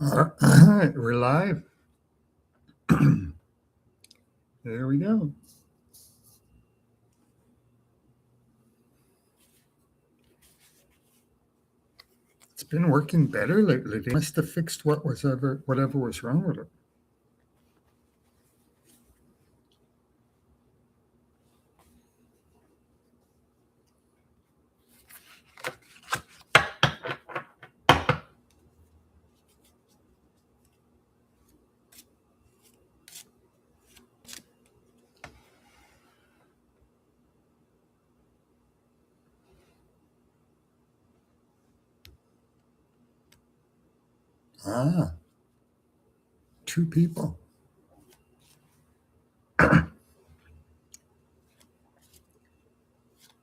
All right, we're live. There we go. It's been working better lately. They must have fixed whatever was wrong with it. Ah, two people.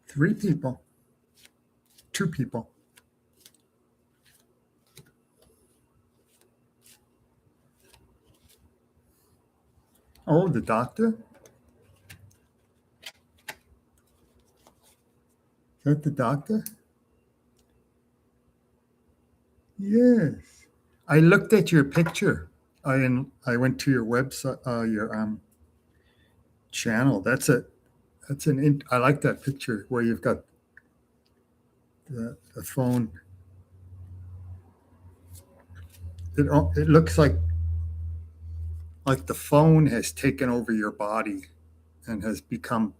Three people. Two people. Oh, the doctor? Is that the doctor? Yes. I looked at your picture. I went to your website, your channel. I like that picture where you've got the phone. It looks like the phone has taken over your body and has become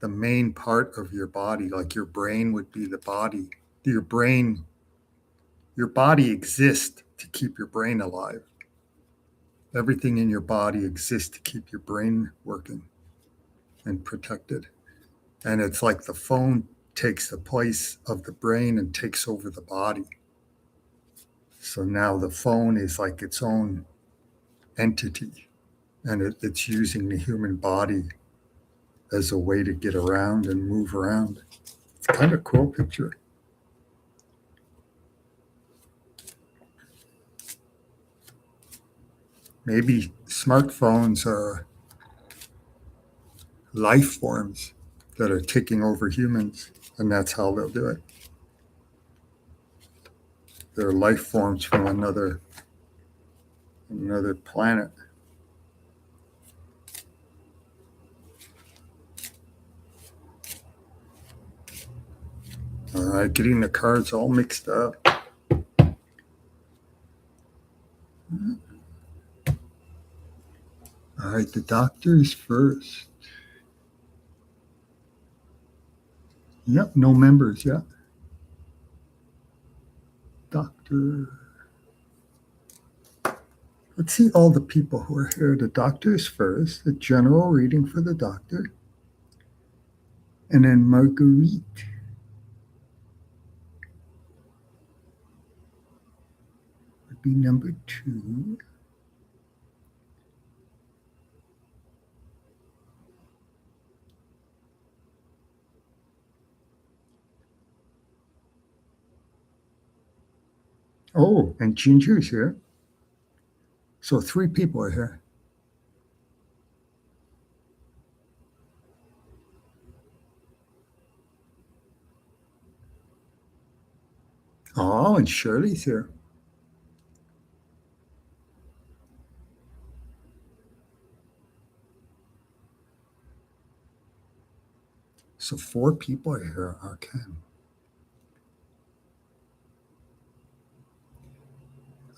the main part of your body, like your brain would be the body. Your brain, your body exists to keep your brain alive. Everything in your body exists to keep your brain working and protected. And it's like the phone takes the place of the brain and takes over the body. So now the phone is like its own entity, and it's using the human body as a way to get around and move around. It's kind of a cool picture. Maybe smartphones are life forms that are taking over humans, and that's how they'll do it. They're life forms from another planet. All right, getting the cards all mixed up. All right, the doctors first. Yep, no members yet. Doctor. Let's see all the people who are here. The doctors first, the general reading for the doctor, and then Marguerite. Would be number 2. Oh, and Ginger's here. So 3 people are here. Oh, and Shirley's here. So 4 people are here. Okay.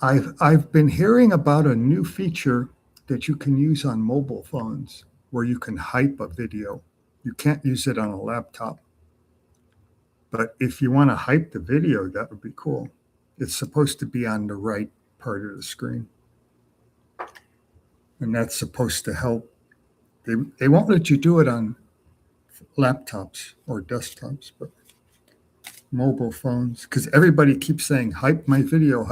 I've been hearing about a new feature that you can use on mobile phones where you can hype a video. You can't use it on a laptop. But if you want to hype the video, that would be cool. It's supposed to be on the right part of the screen. And that's supposed to help. They won't let you do it on laptops or desktops, but mobile phones, because everybody keeps saying, hype my video,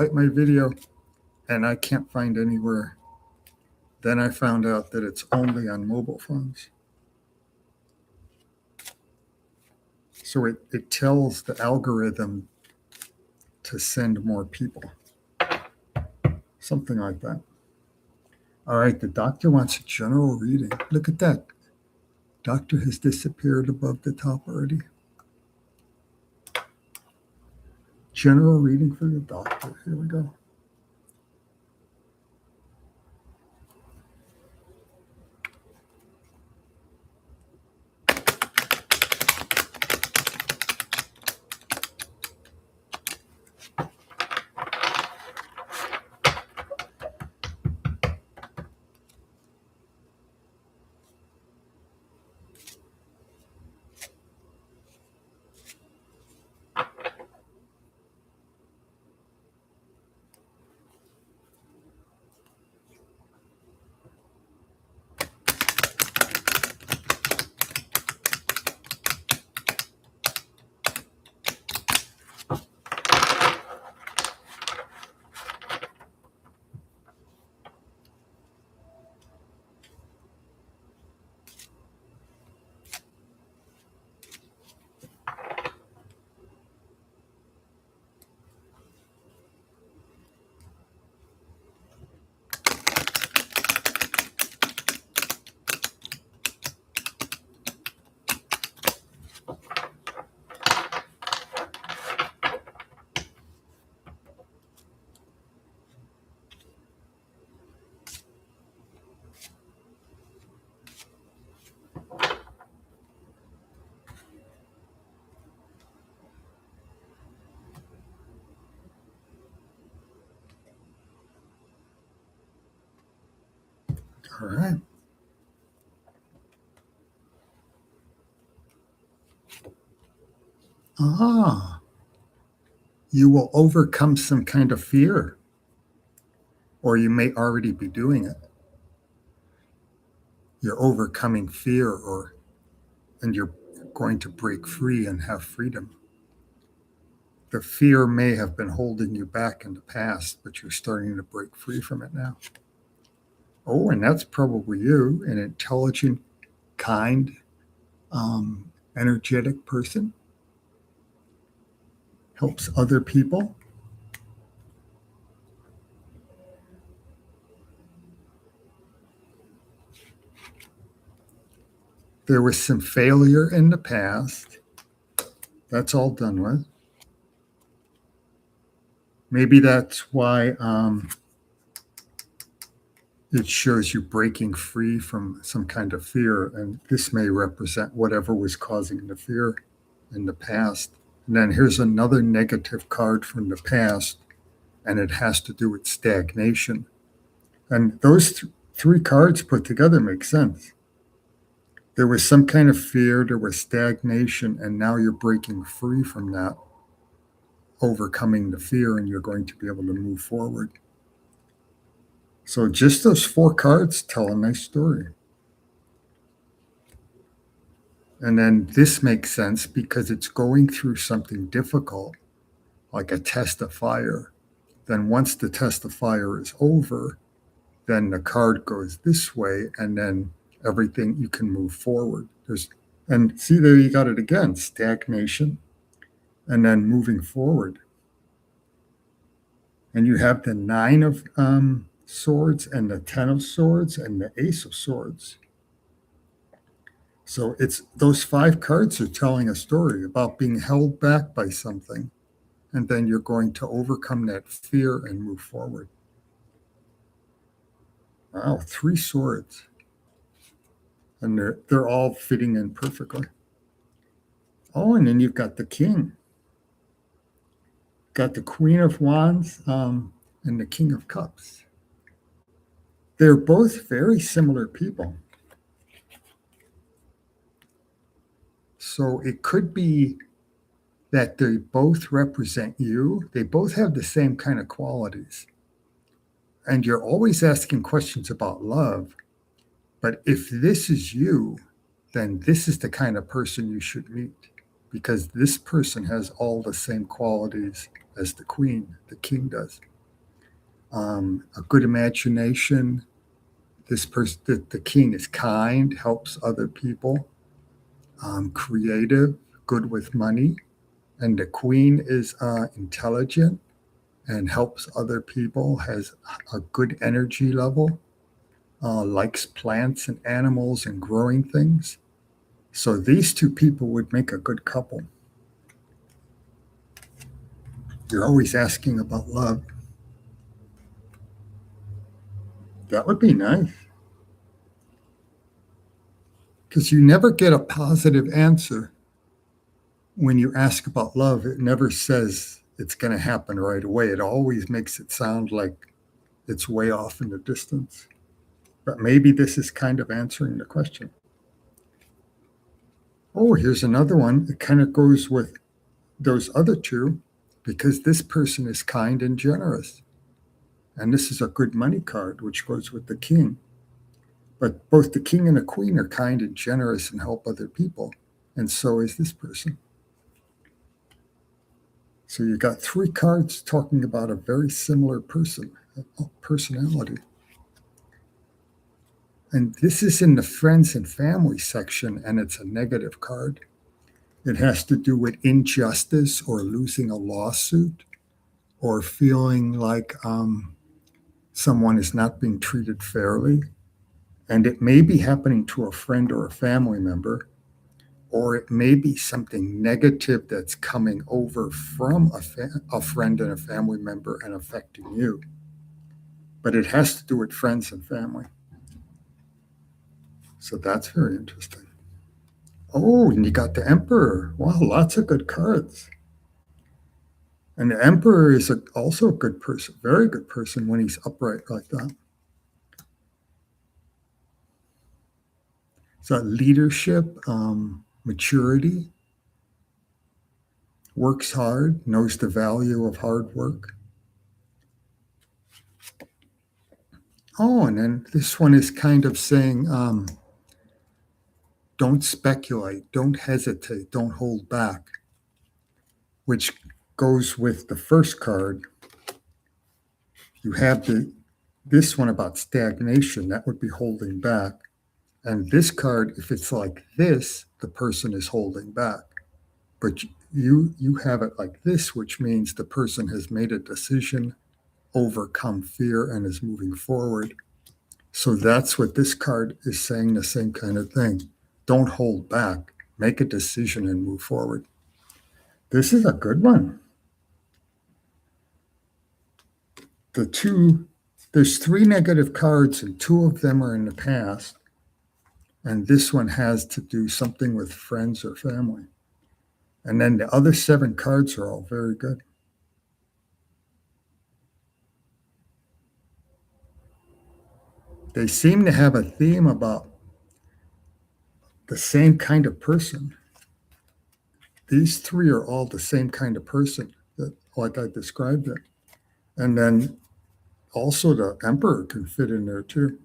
and I can't find anywhere. Then I found out that it's only on mobile phones. So it tells the algorithm to send more people. Something like that. All right, the doctor wants a general reading. Look at that. Doctor has disappeared above the top already. General reading for the doctor. Here we go. All right. Ah, you will overcome some kind of fear, or you may already be doing it. You're overcoming fear, and you're going to break free and have freedom. The fear may have been holding you back in the past, but you're starting to break free from it now. Oh, and that's probably you, an intelligent, kind, energetic person, helps other people. There was some failure in the past. That's all done with. Maybe that's why it shows you breaking free from some kind of fear, and this may represent whatever was causing the fear in the past. And then here's another negative card from the past, and it has to do with stagnation. And those three cards put together make sense. There was some kind of fear, there was stagnation, and now you're breaking free from that, overcoming the fear, and you're going to be able to move forward. So just those four cards tell a nice story. And then this makes sense because it's going through something difficult, like a test of fire. Then once the test of fire is over, then the card goes this way, and then everything, you can move forward. And see, there you got it again, stagnation, and then moving forward. And you have the Nine of Swords and the Ten of Swords and the Ace of Swords. So it's those five cards are telling a story about being held back by something, and then you're going to overcome that fear and move forward. Wow, three swords. And they're all fitting in perfectly. Oh, and then you've got the King. Got the Queen of Wands and the King of Cups. They're both very similar people. So it could be that they both represent you. They both have the same kind of qualities. And you're always asking questions about love. But if this is you, then this is the kind of person you should meet, because this person has all the same qualities as the Queen, the King does. A good imagination. This person, the King is kind, helps other people, creative, good with money. And the Queen is intelligent and helps other people, has a good energy level, likes plants and animals and growing things. So these two people would make a good couple. You're always asking about love. That would be nice. Because you never get a positive answer when you ask about love. It never says it's going to happen right away. It always makes it sound like it's way off in the distance. But maybe this is kind of answering the question. Oh, here's another one. It kind of goes with those other two, because this person is kind and generous. And this is a good money card, which goes with the King. But both the King and the Queen are kind and generous and help other people. And so is this person. So you got three cards talking about a very similar personality. And this is in the friends and family section, and it's a negative card. It has to do with injustice or losing a lawsuit or feeling like someone is not being treated fairly. And it may be happening to a friend or a family member, or it may be something negative that's coming over from a friend and a family member and affecting you. But it has to do with friends and family. So that's very interesting. Oh, and you got the Emperor. Wow, lots of good cards. And the Emperor is also a good person, very good person when he's upright like that. So leadership, maturity, works hard, knows the value of hard work. Oh, and then this one is kind of saying, don't speculate, don't hesitate, don't hold back, which goes with the first card. You have this one about stagnation, that would be holding back. And this card, if it's like this, the person is holding back. But you have it like this, which means the person has made a decision, overcome fear, and is moving forward. So that's what this card is saying, the same kind of thing. Don't hold back. Make a decision and move forward. This is a good one. There's 3 negative cards, and 2 of them are in the past. And this one has to do something with friends or family. And then the other 7 cards are all very good. They seem to have a theme about the same kind of person. These 3 are all the same kind of person, that, like I described it. And then also the Emperor can fit in there too.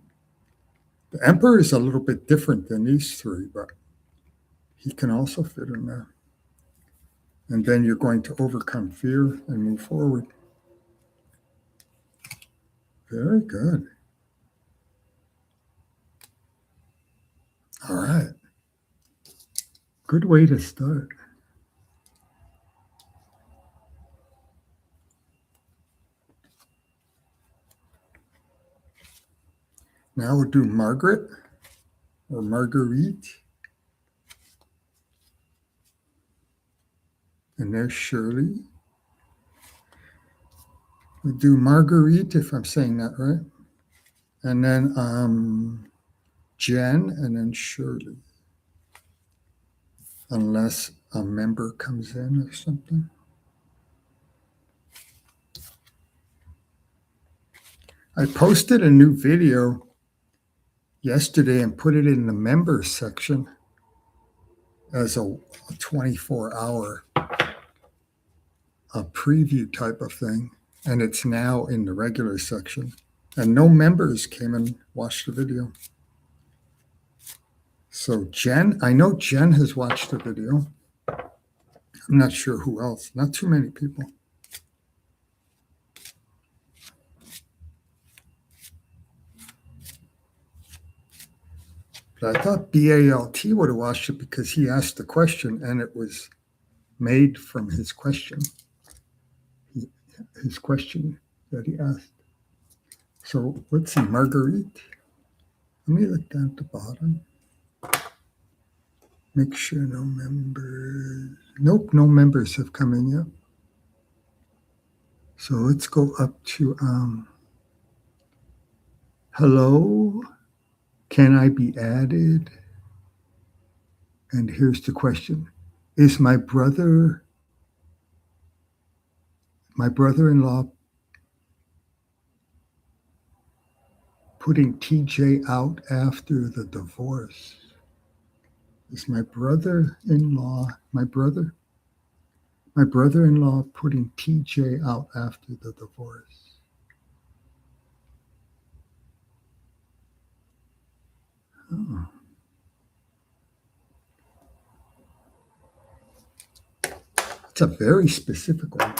The Emperor is a little bit different than these 3, but he can also fit in there. And then you're going to overcome fear and move forward. Very good. All right. Good way to start. Now we'll do Margaret or Marguerite. And there's Shirley. We do Marguerite, if I'm saying that right. And then Jen, and then Shirley. Unless a member comes in or something. I posted a new video yesterday and put it in the members section as a 24-hour preview type of thing. And it's now in the regular section. And no members came and watched the video. So Jen, I know Jen has watched the video. I'm not sure who else. Not too many people. But I thought BALT would have watched it because he asked the question and it was made from his question. His question that he asked. So let's see, Marguerite. Let me look down at the bottom. Make sure no members. Nope, no members have come in yet. So let's go up to hello, can I be added? And here's the question. Is my brother-in-law putting TJ out after the divorce? Is my brother-in-law putting TJ out after the divorce? Oh. It's a very specific one.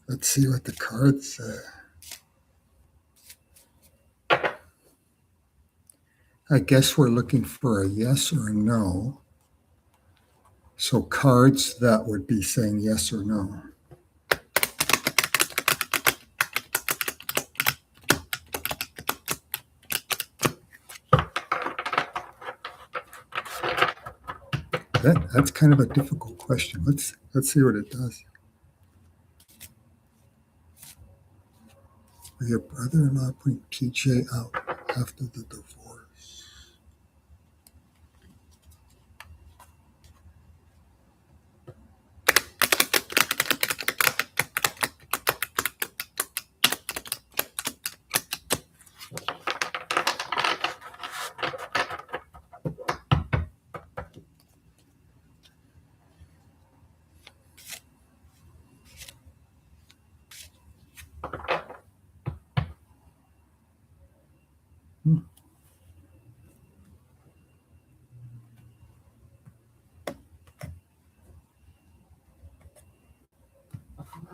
Let's see what the cards say. I guess we're looking for a yes or a no. So cards that would be saying yes or no. That's kind of a difficult question. Let's see what it does. Will your brother-in-law bring TJ out after the divorce?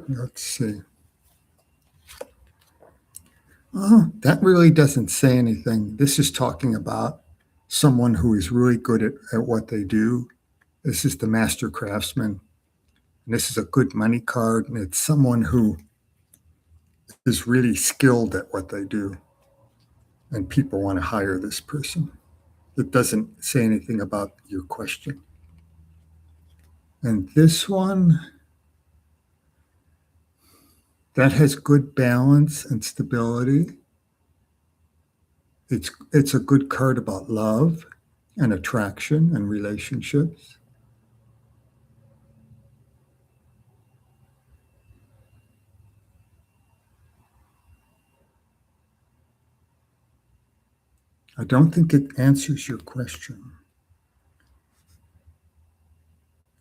Let's see. Oh, that really doesn't say anything. This is talking about someone who is really good at what they do. This is the master craftsman. And this is a good money card. And it's someone who is really skilled at what they do. And people want to hire this person. It doesn't say anything about your question. And this one, that has good balance and stability. It's a good card about love and attraction and relationships. I don't think it answers your question.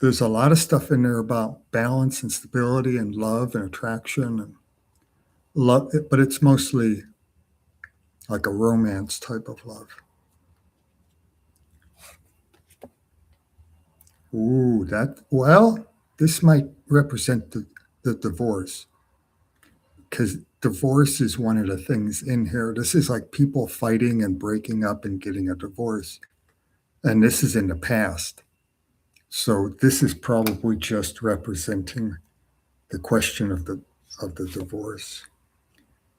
There's a lot of stuff in there about balance and stability and love and attraction and love, but it's mostly like a romance type of love. Ooh, this might represent the divorce because divorce is one of the things in here. This is like people fighting and breaking up and getting a divorce. And this is in the past. So this is probably just representing the question of the divorce.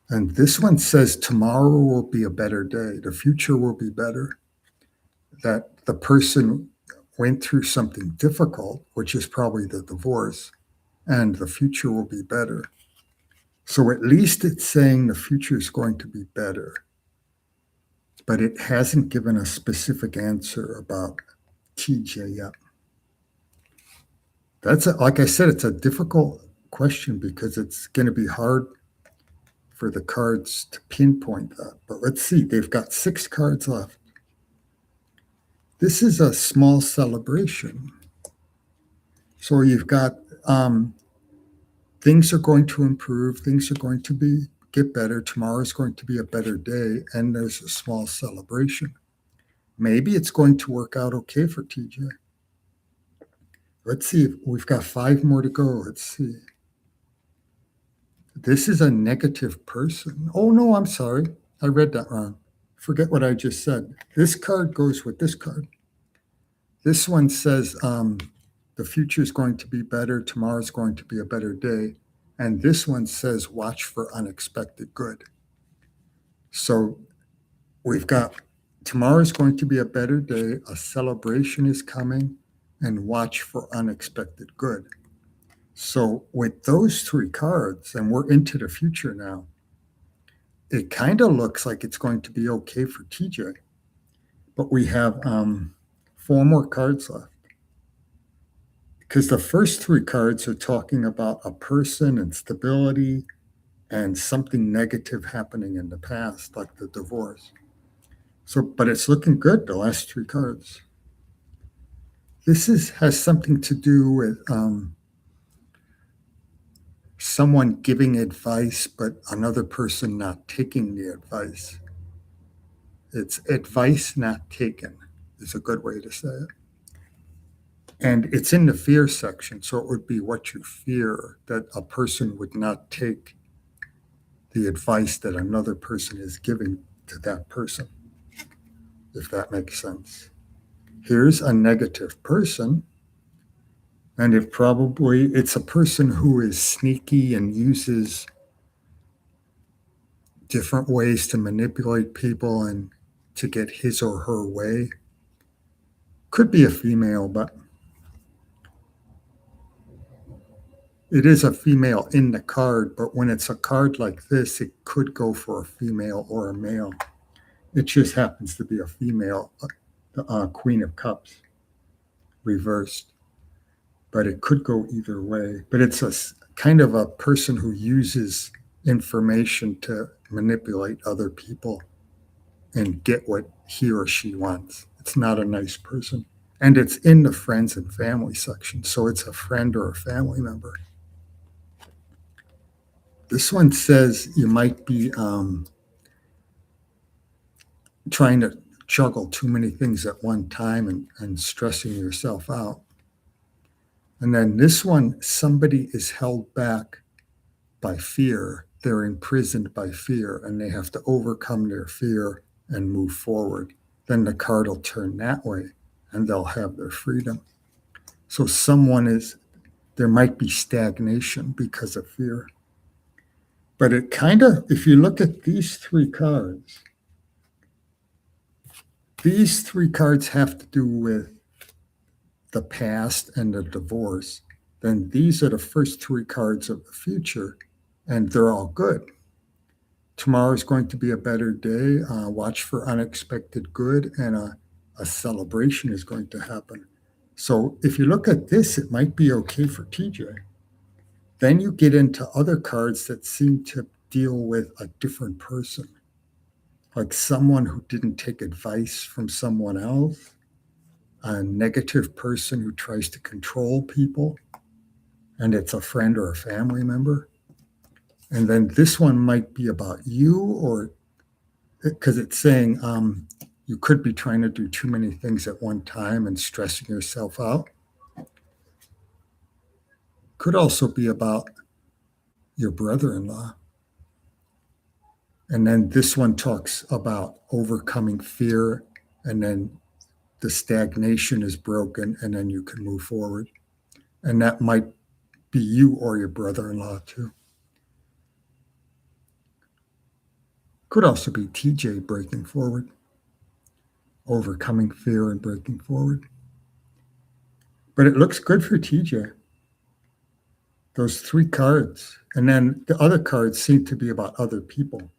And this one says tomorrow will be a better day. The future will be better. That the person went through something difficult, which is probably the divorce, and the future will be better. So at least it's saying the future is going to be better. But it hasn't given a specific answer about TJ yet. Like I said, it's a difficult question because it's going to be hard for the cards to pinpoint that. But let's see, they've got 6 cards left. This is a small celebration. So you've got things are going to improve, things are going to get better. Tomorrow is going to be a better day, and there's a small celebration. Maybe it's going to work out okay for TJ. Let's see. We've got 5 more to go. Let's see. This is a negative person. Oh, no, I'm sorry. I read that wrong. Forget what I just said. This card goes with this card. This one says the future is going to be better. Tomorrow is going to be a better day. And this one says watch for unexpected good. So we've got tomorrow is going to be a better day. A celebration is coming, and watch for unexpected good. So with those 3 cards, and we're into the future now, it kind of looks like it's going to be okay for TJ. But we have 4 more cards left. Because the first 3 cards are talking about a person and stability and something negative happening in the past, like the divorce. So, but it's looking good, the last 3 cards. This has something to do with someone giving advice, but another person not taking the advice. It's advice not taken is a good way to say it. And it's in the fear section, so it would be what you fear, that a person would not take the advice that another person is giving to that person, if that makes sense. Here's a negative person, and it's a person who is sneaky and uses different ways to manipulate people and to get his or her way. Could be a female, but it is a female in the card, but when it's a card like this, it could go for a female or a male. It just happens to be a female, Queen of Cups, reversed. But it could go either way. But it's a kind of a person who uses information to manipulate other people and get what he or she wants. It's not a nice person. And it's in the friends and family section, so it's a friend or a family member. This one says you might be trying to juggle too many things at one time and stressing yourself out. And then this one, somebody is held back by fear. They're imprisoned by fear, and they have to overcome their fear and move forward. Then the card will turn that way, and they'll have their freedom. So there might be stagnation because of fear. But it kind of, if you look at these three cards have to do with the past and the divorce. Then these are the first three cards of the future, and they're all good. Tomorrow is going to be a better day. Watch for unexpected good, and a celebration is going to happen. So if you look at this, it might be okay for TJ. Then you get into other cards that seem to deal with a different person, like someone who didn't take advice from someone else, a negative person who tries to control people, and it's a friend or a family member. And then this one might be about you, or because it's saying you could be trying to do too many things at one time and stressing yourself out. Could also be about your brother-in-law. And then this one talks about overcoming fear, and then the stagnation is broken, and then you can move forward. And that might be you or your brother-in-law too. Could also be TJ breaking forward, overcoming fear and breaking forward. But it looks good for TJ. Those three cards. And then the other cards seem to be about other people.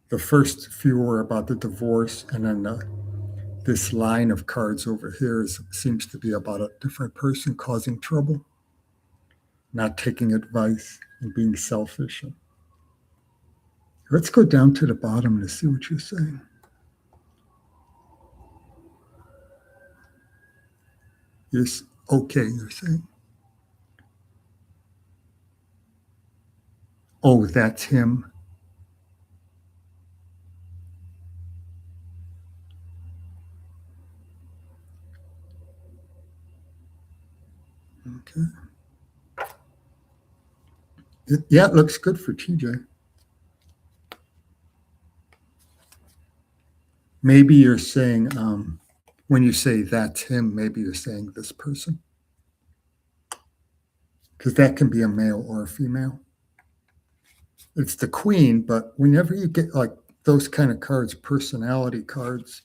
The first few were about the divorce, and then this line of cards over here seems to be about a different person causing trouble, not taking advice and being selfish. Let's go down to the bottom to see what you're saying. Yes, okay, you're saying. Oh, that's him. Okay. It looks good for TJ. Maybe you're saying, when you say that's him, maybe you're saying this person. Because that can be a male or a female. It's the queen, but whenever you get like those kind of cards, personality cards,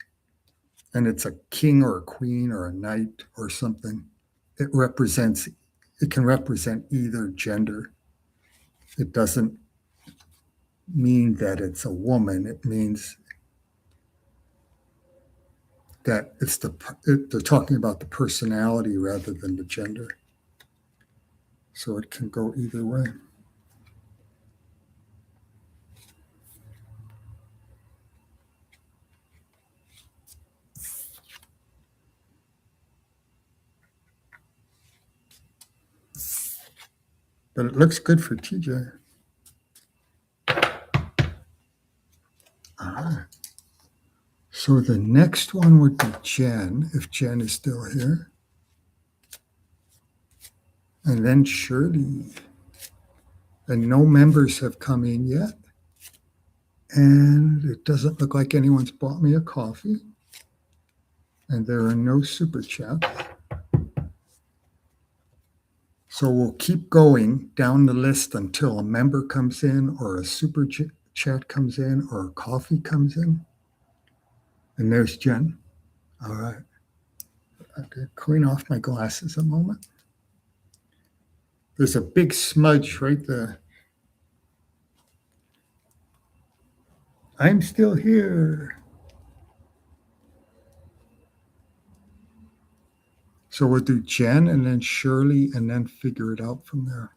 and it's a king or a queen or a knight or something, it can represent either gender. It doesn't mean that it's a woman. It means that they're talking about the personality rather than the gender. So it can go either way. But it looks good for TJ. So the next one would be Jen, if Jen is still here. And then Shirley. And no members have come in yet. And it doesn't look like anyone's bought me a coffee. And there are no super chats. So we'll keep going down the list until a member comes in, or a super chat comes in, or a coffee comes in. And there's Jen. All right. Okay, clean off my glasses a moment. There's a big smudge right there. I'm still here. So we'll do Jen and then Shirley and then figure it out from there.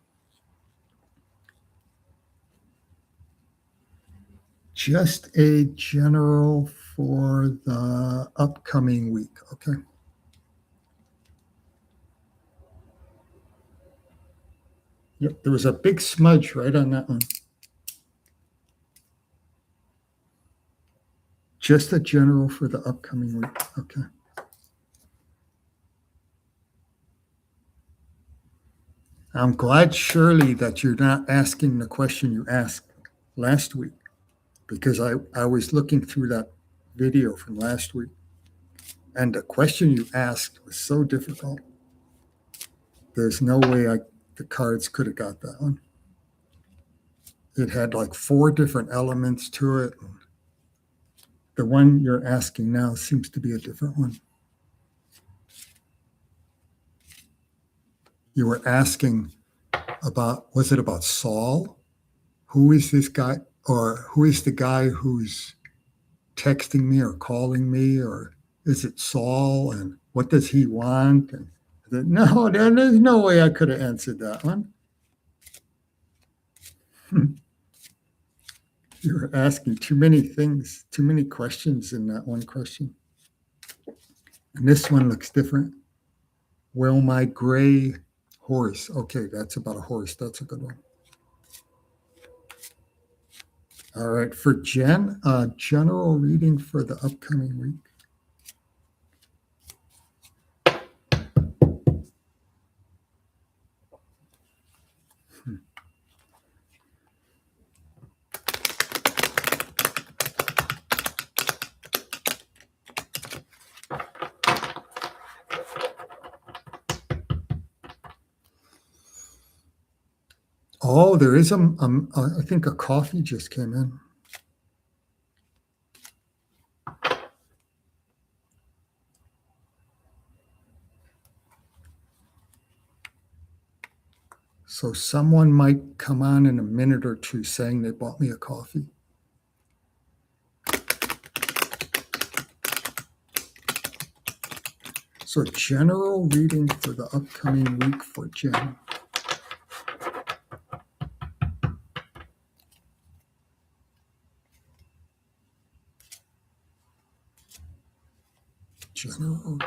Just a general for the upcoming week, okay? Yep, there was a big smudge right on that one. Just a general for the upcoming week, okay? I'm glad, Shirley, that you're not asking the question you asked last week, because I was looking through that video from last week, and the question you asked was so difficult. There's no way the cards could have got that one. It had like 4 different elements to it. The one you're asking now seems to be a different one. You were asking about, was it about Saul? Who is this guy? Or who is the guy who's texting me or calling me? Or is it Saul? And what does he want? And no, there's no way I could have answered that one. You're asking too many things, too many questions in that one question. And this one looks different. Will my gray horse? Okay, that's about a horse. That's a good one. All right, for Jen, general reading for the upcoming week. Oh, there is I think a coffee just came in. So someone might come on in a minute or two saying they bought me a coffee. So general reading for the upcoming week for Jen. General.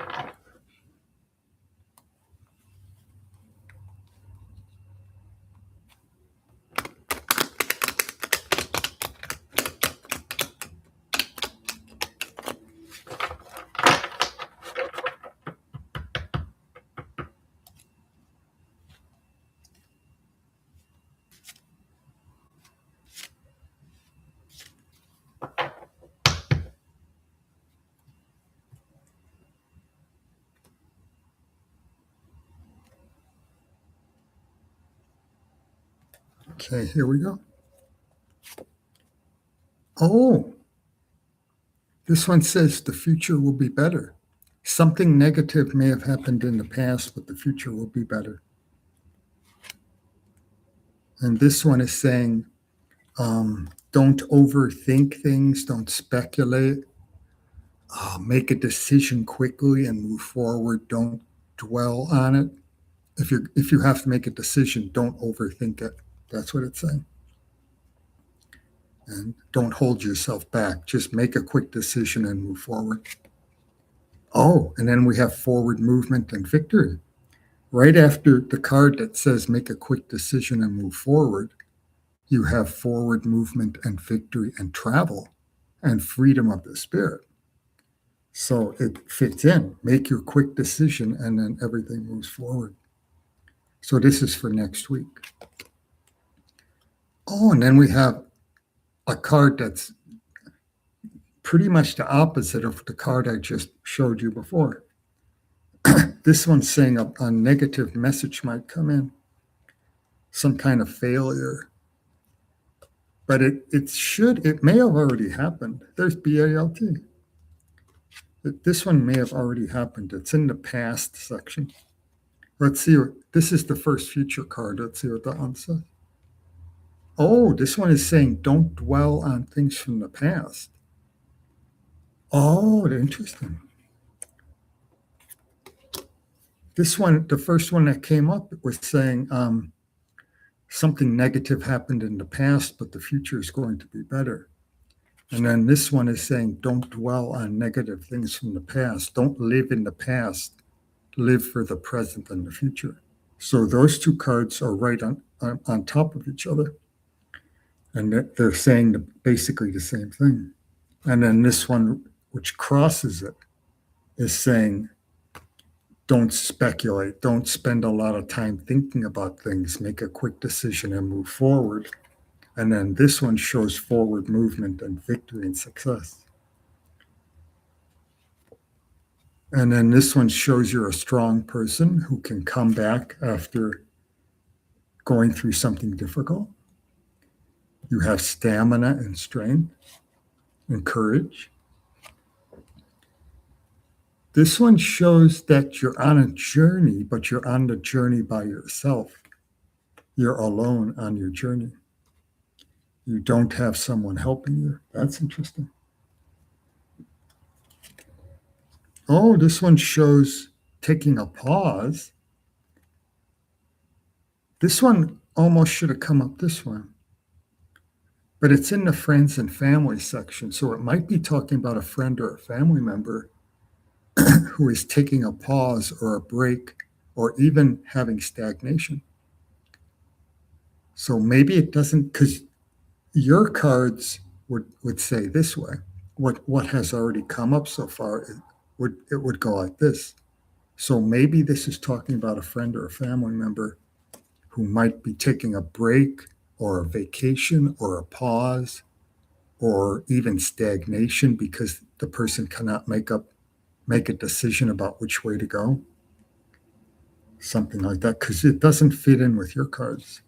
Okay, here we go. Oh, this one says the future will be better. Something negative may have happened in the past, but the future will be better. And this one is saying, don't overthink things, don't speculate, make a decision quickly and move forward. Don't dwell on it. If you have to make a decision, don't overthink it. That's what it's saying. And don't hold yourself back. Just make a quick decision and move forward. Oh, and then we have forward movement and victory. Right after the card that says make a quick decision and move forward, you have forward movement and victory and travel and freedom of the spirit. So it fits in. Make your quick decision and then everything moves forward. So this is for next week. Oh, and then we have a card that's pretty much the opposite of the card I just showed you before. This one's saying a negative message might come in, some kind of failure. But it may have already happened. There's BALT. This one may have already happened. It's in the past section. Let's see. This is the first future card. Let's see what that one says. Oh, this one is saying don't dwell on things from the past. Oh, interesting. This one, the first one that came up, was saying something negative happened in the past, but the future is going to be better. And then this one is saying don't dwell on negative things from the past. Don't live in the past. Live for the present and the future. So those two cards are right on top of each other. And they're saying basically the same thing. And then this one, which crosses it, is saying Don't speculate. Don't spend a lot of time thinking about things. Make a quick decision and move forward. And then this one shows forward movement and victory and success. And then this one shows you're a strong person who can come back after going through something difficult. You have stamina and strength and courage. This one shows that you're on a journey, but you're on the journey by yourself. You're alone on your journey. You don't have someone helping you. That's interesting. Oh, this one shows taking a pause. This one almost should have come up this one, but it's in the friends and family section. So it might be talking about a friend or a family member who is taking a pause or a break or even having stagnation. So maybe it doesn't, because your cards would say this way. What has already come up so far, it would go like this. So maybe this is talking about a friend or a family member who might be taking a break or a vacation or a pause or even stagnation because the person cannot make a decision about which way to go. Something like that, because it doesn't fit in with your cards.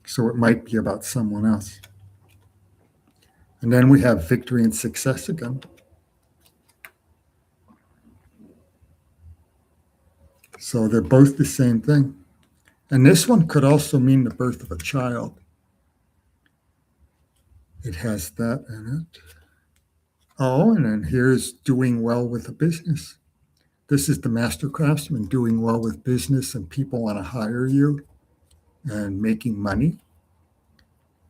So it might be about someone else. And then we have victory and success again. So they're both the same thing. And this one could also mean the birth of a child. It has that in it. Oh, and then here's doing well with a business. This is the master craftsman doing well with business, and people want to hire you and making money.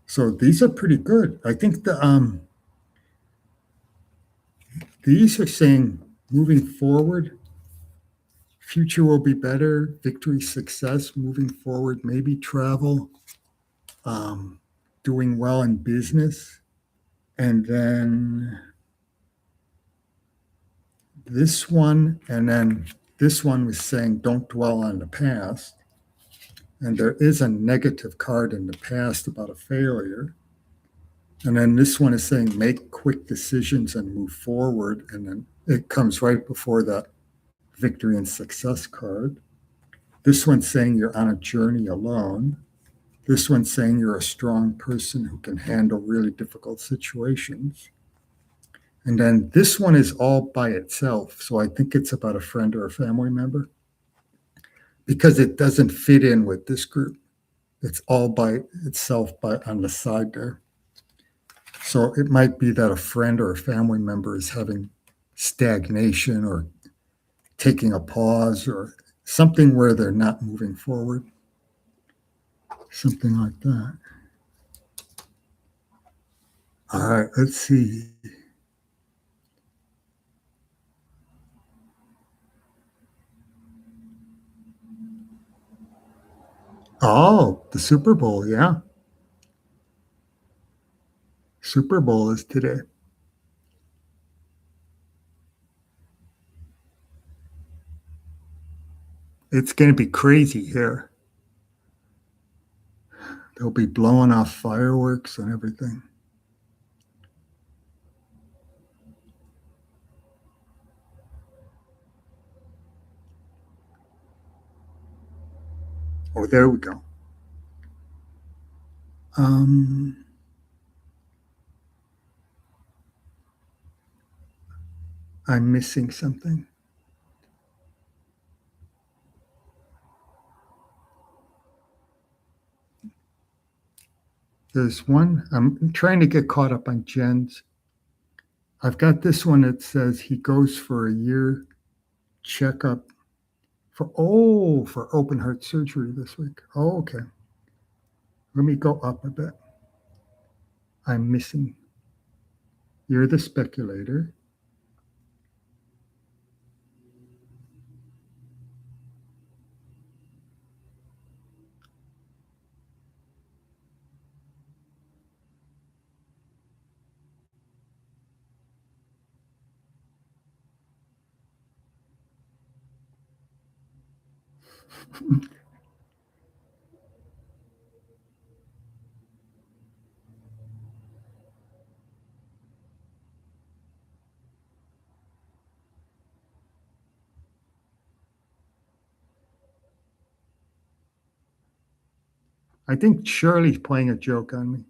So these are pretty good. I think these are saying moving forward, future will be better, victory, success, moving forward, maybe travel, um, doing well in business. And then this one, and then this one was saying don't dwell on the past. And there is a negative card in the past about a failure. And then this one is saying make quick decisions and move forward. And then it comes right before that victory and success card. This one's saying you're on a journey alone. This one's saying you're a strong person who can handle really difficult situations. And then this one is all by itself. So I think it's about a friend or a family member because it doesn't fit in with this group. It's all by itself on the side there. So it might be that a friend or a family member is having stagnation or taking a pause or something where they're not moving forward. Something like that. All right, let's see. Oh, the Super Bowl, yeah. Super Bowl is today. It's going to be crazy here. They'll be blowing off fireworks and everything. Oh, there we go. Um, I'm missing something. There's one. I'm trying to get caught up on Jen's. I've got this one that says he goes for a year checkup for open heart surgery this week. Oh, okay. Let me go up a bit. I'm missing. You're the speculator. I think Shirley's playing a joke on me.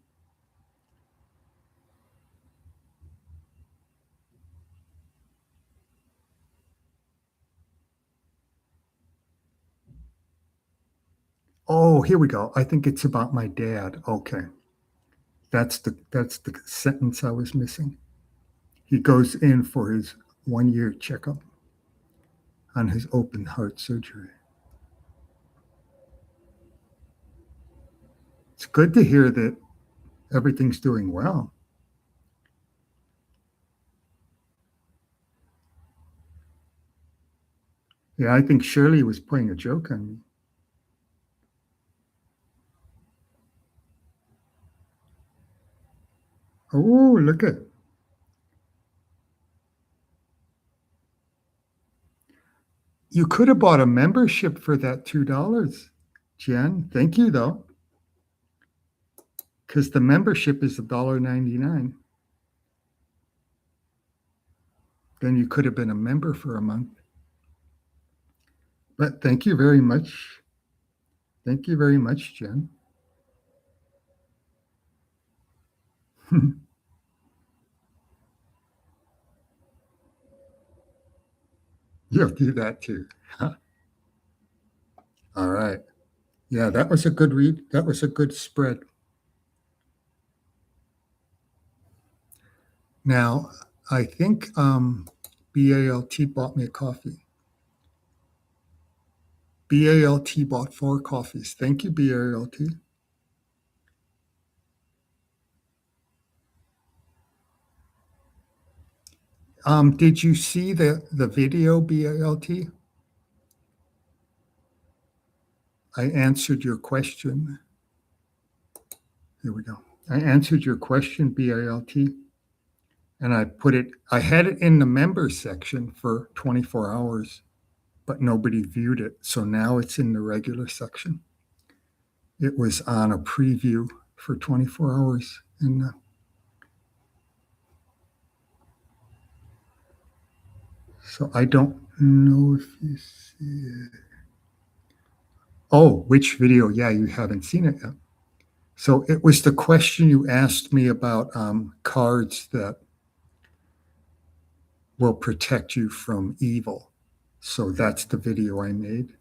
Oh, here we go. I think it's about my dad. Okay. That's the sentence I was missing. He goes in for his 1 year checkup on his open heart surgery. It's good to hear that everything's doing well. Yeah, I think Shirley was playing a joke on me. Oh, look at. You could have bought a membership for that $2, Jen. Thank you though, because the membership is $1.99. Then you could have been a member for a month. But thank you very much. Thank you very much, Jen. You'll do that too. All right. Yeah, that was a good read. That was a good spread. Now, I think BALT bought me a coffee. BALT bought 4 coffees. Thank you, BALT. Did you see the video, BALT? I answered your question. Here we go. I answered your question, BALT, and I had it in the members section for 24 hours, but nobody viewed it. So now it's in the regular section. It was on a preview for 24 hours. And so I don't know if you see it. Oh, which video? Yeah, you haven't seen it yet. So it was the question you asked me about cards that will protect you from evil. So that's the video I made.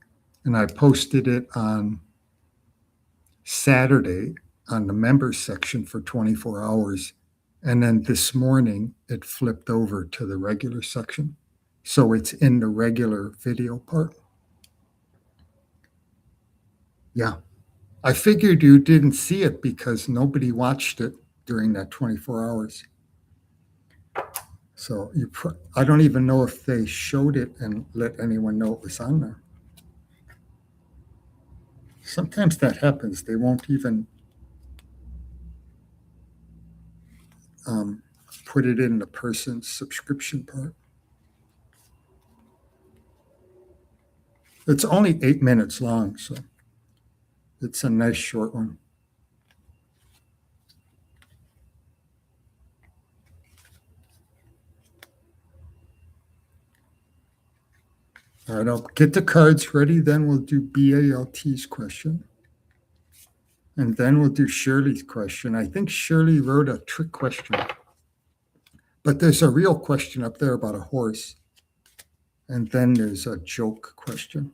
And I posted it on Saturday on the members section for 24 hours. And then this morning it flipped over to the regular section. So it's in the regular video part. Yeah. I figured you didn't see it because nobody watched it during that 24 hours. So I don't even know if they showed it and let anyone know it was on there. Sometimes that happens. They won't even put it in the person's subscription part. It's only 8 minutes long, so it's a nice short one. All right, I'll get the cards ready, then we'll do BALT's question. And then we'll do Shirley's question. I think Shirley wrote a trick question. But there's a real question up there about a horse. And then there's a joke question.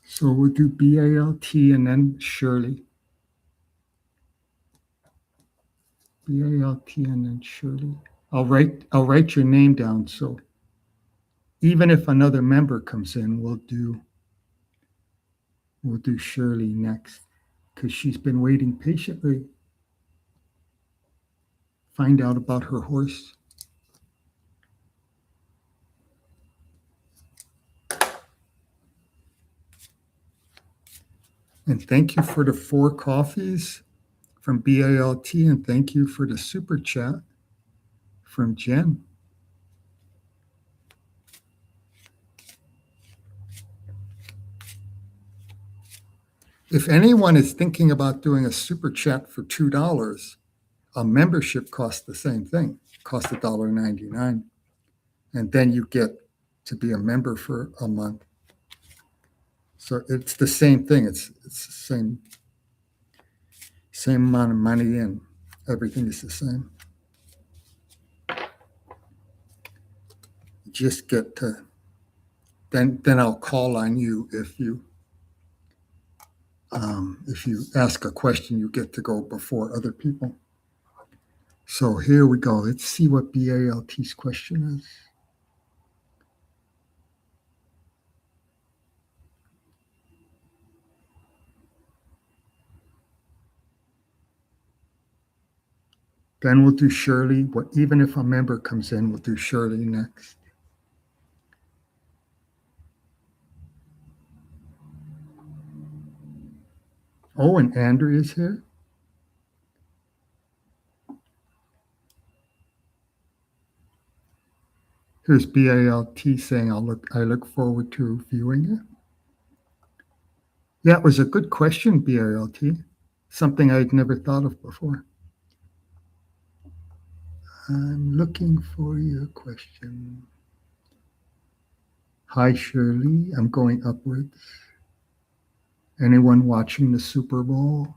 So we'll do BALT and then Shirley. BALT and then Shirley. I'll write your name down, so even if another member comes in, we'll do Shirley next because she's been waiting patiently. Find out about her horse. And thank you for the 4 coffees from BALT, and thank you for the super chat from Jen. If anyone is thinking about doing a super chat for $2, a membership costs the same thing, costs $1.99. And then you get to be a member for a month. So it's the same thing. It's the same amount of money, and everything is the same. You just get to then I'll call on you if you ask a question, you get to go before other people. So here we go. Let's see what BALT's question is. Then we'll do Shirley. Even if a member comes in, we'll do Shirley next. Oh, and Andrea's here. Here's BALT saying, I look forward to viewing it. Yeah, it was a good question, BALT. Something I'd never thought of before. I'm looking for your question. Hi, Shirley. I'm going upwards. Anyone watching the Super Bowl?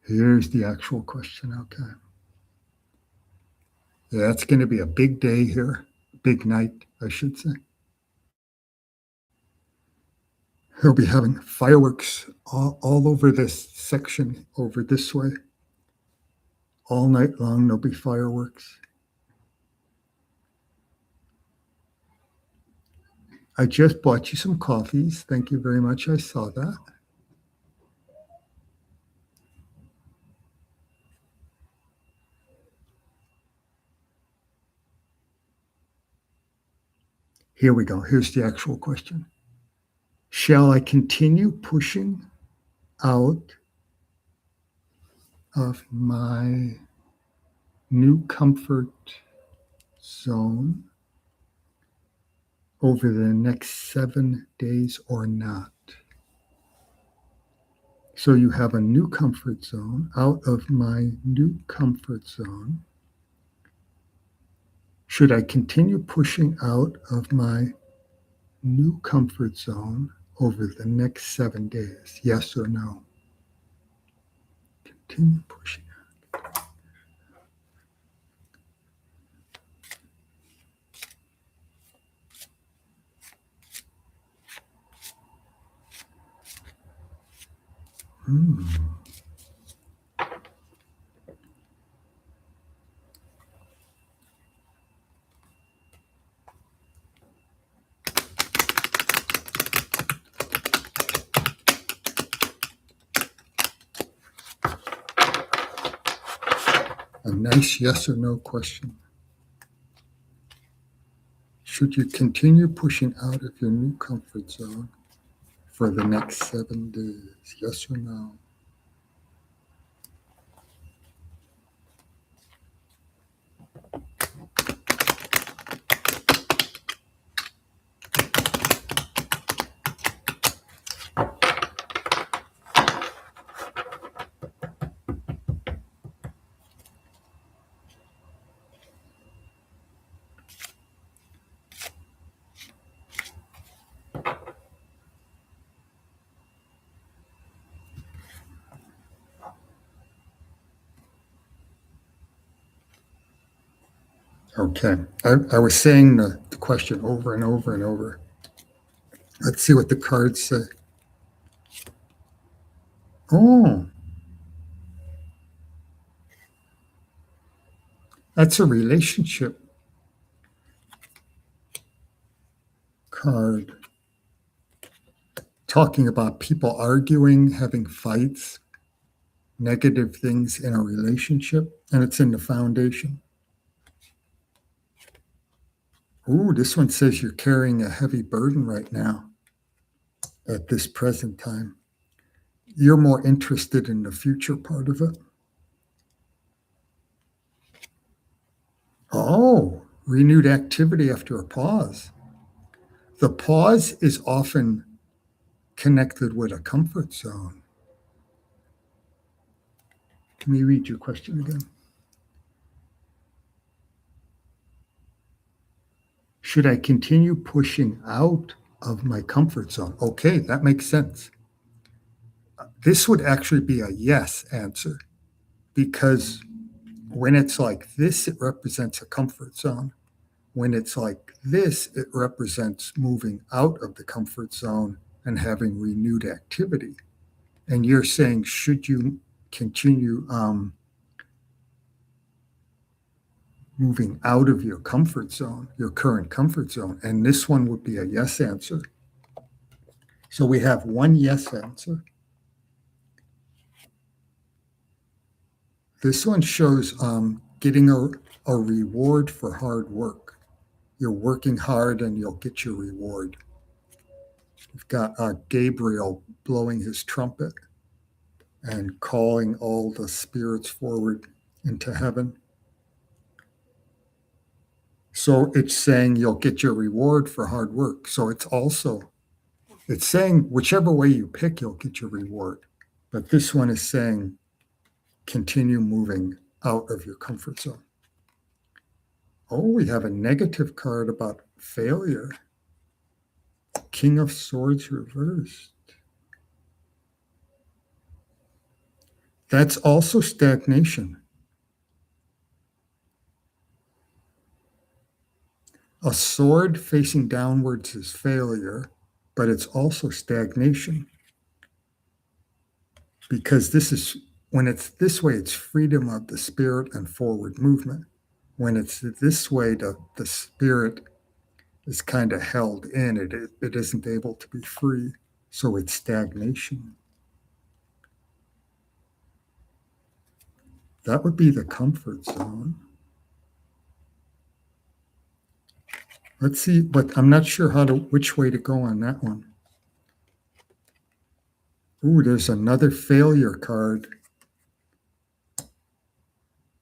Here's the actual question. Okay. Yeah, it's going to be a big day here. Big night, I should say. He'll be having fireworks all over this section, over this way. All night long, there'll be fireworks. I just bought you some coffees. Thank you very much. I saw that. Here we go. Here's the actual question. Shall I continue pushing out of my new comfort zone over the next 7 days or not? So you have a new comfort zone. Out of my new comfort zone, should I continue pushing out of my new comfort zone over the next 7 days? Yes or no? Continue pushing out. A nice yes or no question. Should you continue pushing out of your new comfort zone for the next 7 days? Yes or no? Okay. I was saying the question over and over and over. Let's see what the cards say. Oh, that's a relationship card. Talking about people arguing, having fights, negative things in a relationship, and it's in the foundation. Ooh, this one says you're carrying a heavy burden right now. at this present time. You're more interested in the future part of it. Oh, renewed activity after a pause. The pause is often connected with a comfort zone. Let me read your question again. Should I continue pushing out of my comfort zone? Okay, that makes sense. This would actually be a yes answer, because when it's like this, it represents a comfort zone. When it's like this, it represents moving out of the comfort zone and having renewed activity. And you're saying, should you continue moving out of your comfort zone, your current comfort zone? And this one would be a yes answer. So we have one yes answer. This one shows getting a reward for hard work. You're working hard and you'll get your reward. We've got Gabriel blowing his trumpet and calling all the spirits forward into heaven. So it's saying you'll get your reward for hard work. So it's saying whichever way you pick, you'll get your reward. But this one is saying continue moving out of your comfort zone. Oh, we have a negative card about failure. King of Swords reversed. That's also stagnation. A sword facing downwards is failure, but it's also stagnation. Because when it's this way, it's freedom of the spirit and forward movement. When it's this way, the spirit is kind of held in. It isn't able to be free. So it's stagnation. That would be the comfort zone. Let's see, but I'm not sure which way to go on that one. Ooh, there's another failure card,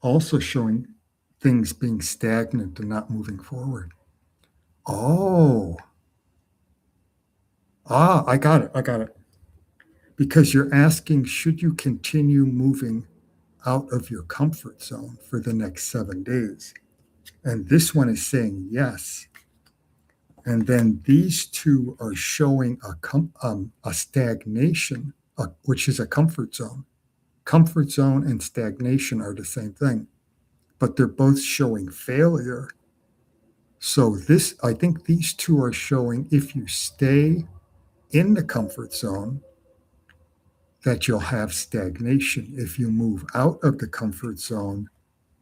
also showing things being stagnant and not moving forward. Oh. I got it. Because you're asking, should you continue moving out of your comfort zone for the next 7 days? And this one is saying yes. And then these two are showing a stagnation, which is a comfort zone. Comfort zone and stagnation are the same thing, but they're both showing failure. So I think these two are showing if you stay in the comfort zone, that you'll have stagnation. If you move out of the comfort zone,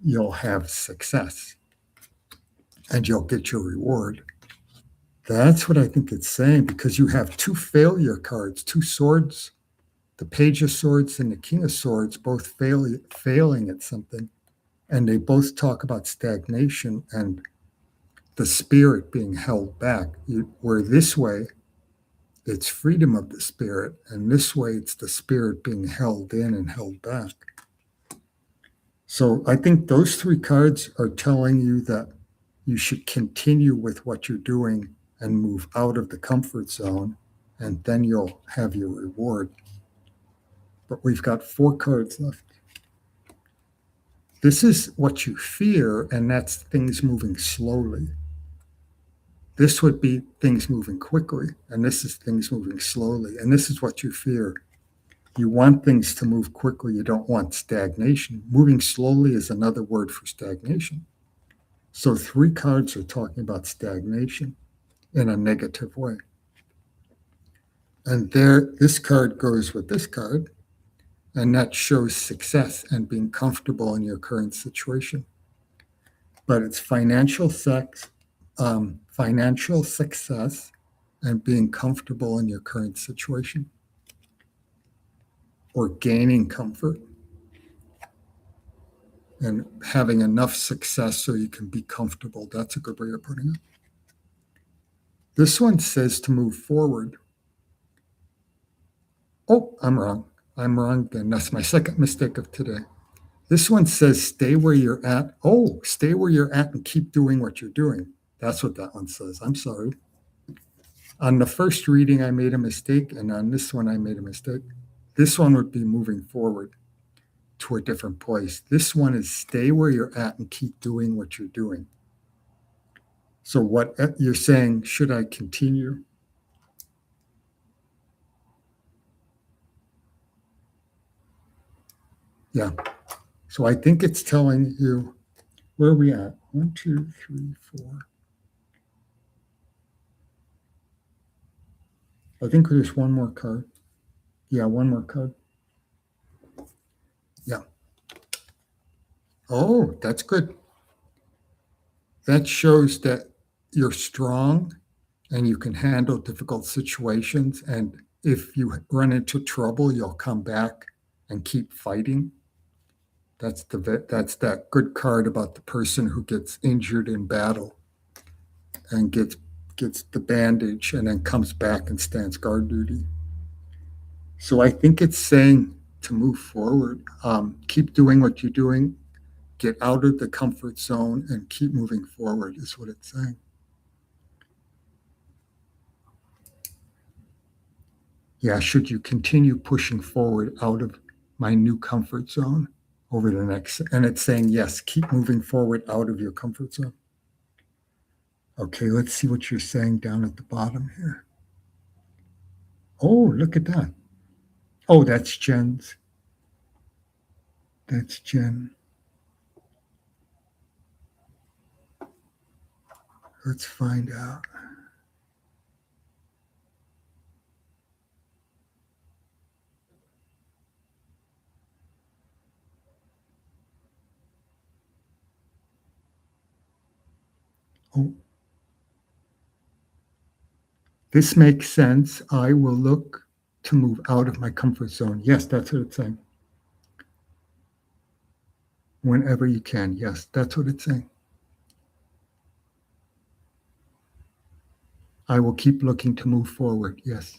you'll have success and you'll get your reward. That's what I think it's saying, because you have two failure cards, two swords, the Page of Swords and the King of Swords, both failing at something. And they both talk about stagnation and the spirit being held back. Where this way, it's freedom of the spirit, and this way, it's the spirit being held in and held back. So I think those three cards are telling you that you should continue with what you're doing and move out of the comfort zone, and then you'll have your reward. But we've got 4 cards left. This is what you fear, and that's things moving slowly. This would be things moving quickly, and this is things moving slowly. And this is what you fear. You want things to move quickly. You don't want stagnation. Moving slowly is another word for stagnation. So 3 cards are talking about stagnation in a negative way. And this card goes with this card, and that shows success and being comfortable in your current situation. But it's financial success and being comfortable in your current situation, or gaining comfort and having enough success so you can be comfortable. That's a good way of putting it. This one says to move forward. Oh, I'm wrong. I'm wrong again. That's my second mistake of today. This one says stay where you're at. Oh, stay where you're at and keep doing what you're doing. That's what that one says. I'm sorry. On the first reading, I made a mistake, and on this one, I made a mistake. This one would be moving forward to a different place. This one is stay where you're at and keep doing what you're doing. So, what you're saying, should I continue? Yeah. So, I think it's telling you where are we at? 1, 2, 3, 4. I think there's one more card. Yeah, one more card. Yeah. Oh, that's good. That shows that you're strong and you can handle difficult situations. And if you run into trouble, you'll come back and keep fighting. That's that good card about the person who gets injured in battle and gets the bandage and then comes back and stands guard duty. So I think it's saying to move forward, keep doing what you're doing, get out of the comfort zone, and keep moving forward is what it's saying. Yeah, should you continue pushing forward out of my new comfort zone over the next, and it's saying, yes, keep moving forward out of your comfort zone. Okay, let's see what you're saying down at the bottom here. Oh, look at that. Oh, that's Jen's. That's Jen. Let's find out. Oh, this makes sense. I will look to move out of my comfort zone. Yes, that's what it's saying. Whenever you can. Yes, that's what it's saying. I will keep looking to move forward. Yes.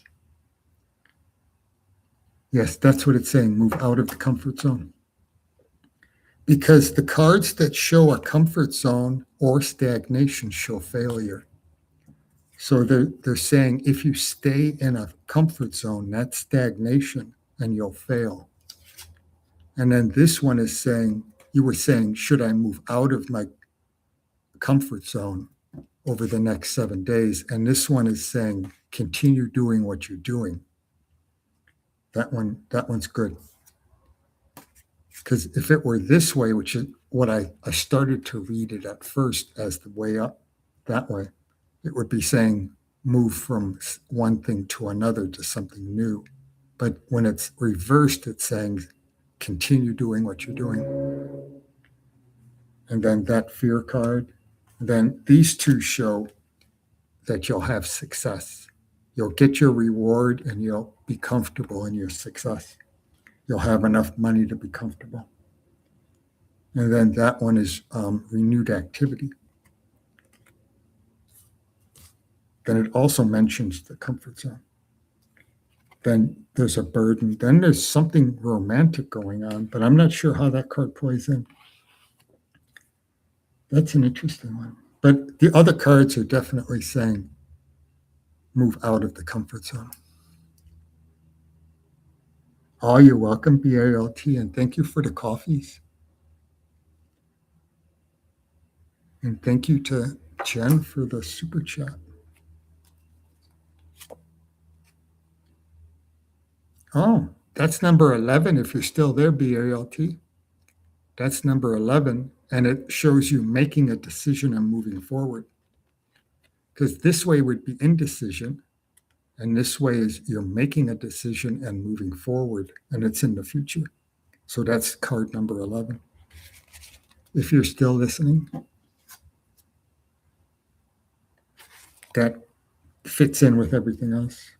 Yes, that's what it's saying. Move out of the comfort zone. Because the cards that show a comfort zone or stagnation show failure. So they're saying if you stay in a comfort zone, that's stagnation and you'll fail. And then this one is saying, you were saying, should I move out of my comfort zone over the next 7 days? And this one is saying, continue doing what you're doing. That one's good. Because if it were this way, which is what I started to read it at first as the way up that way, it would be saying move from one thing to another to something new. But when it's reversed, it's saying continue doing what you're doing. And then that fear card, then these two show that you'll have success. You'll get your reward and you'll be comfortable in your success. You'll have enough money to be comfortable. And then that one is renewed activity. Then it also mentions the comfort zone. Then there's a burden. Then there's something romantic going on, but I'm not sure how that card plays in. That's an interesting one. But the other cards are definitely saying move out of the comfort zone. Oh, you're welcome, BALT, and thank you for the coffees. And thank you to Jen for the super chat. Oh, that's number 11 if you're still there, BALT. That's number 11, and it shows you making a decision and moving forward. Because this way would be indecision, and this way is you're making a decision and moving forward, and it's in the future. So that's card number 11. If you're still listening, that fits in with everything else.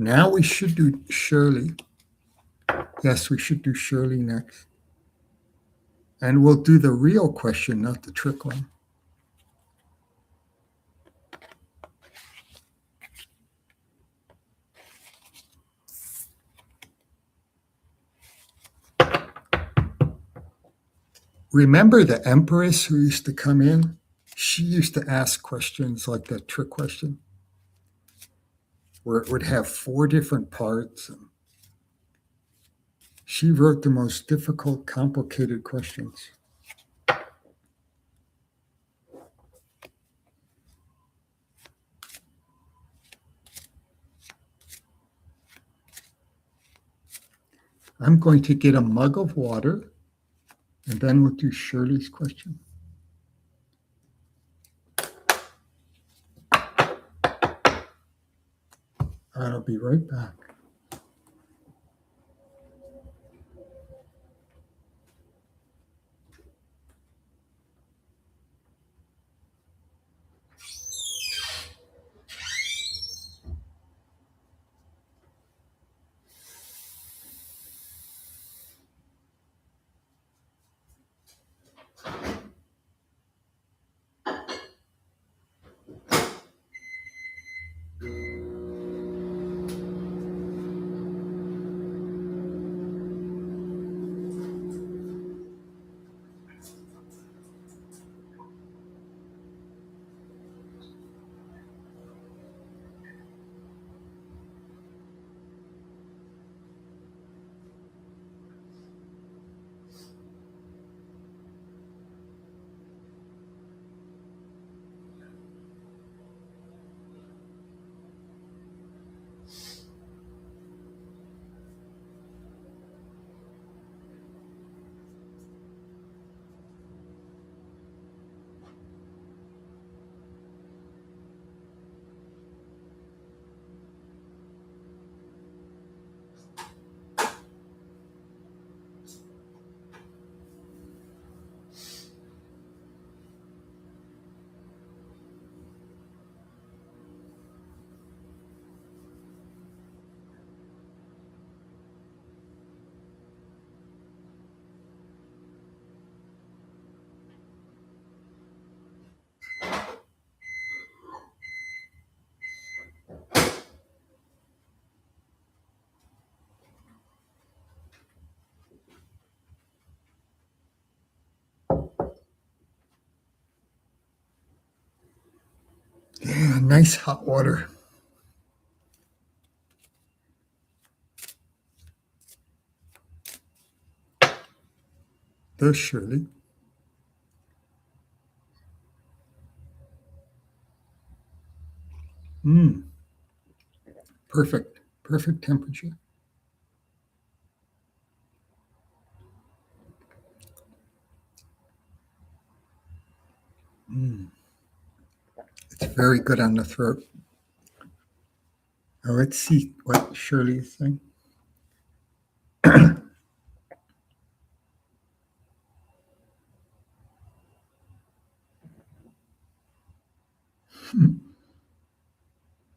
Now we should do Shirley. Yes, we should do Shirley next. And we'll do the real question, not the trick one. Remember the Empress who used to come in? She used to ask questions like that trick question, where it would have 4 different parts. And she wrote the most difficult, complicated questions. I'm going to get a mug of water, and then we'll do Shirley's question. I'll be right back. Yeah, nice hot water. There's Shirley. Perfect. Perfect temperature. It's very good on the throat. Now let's see what Shirley is saying.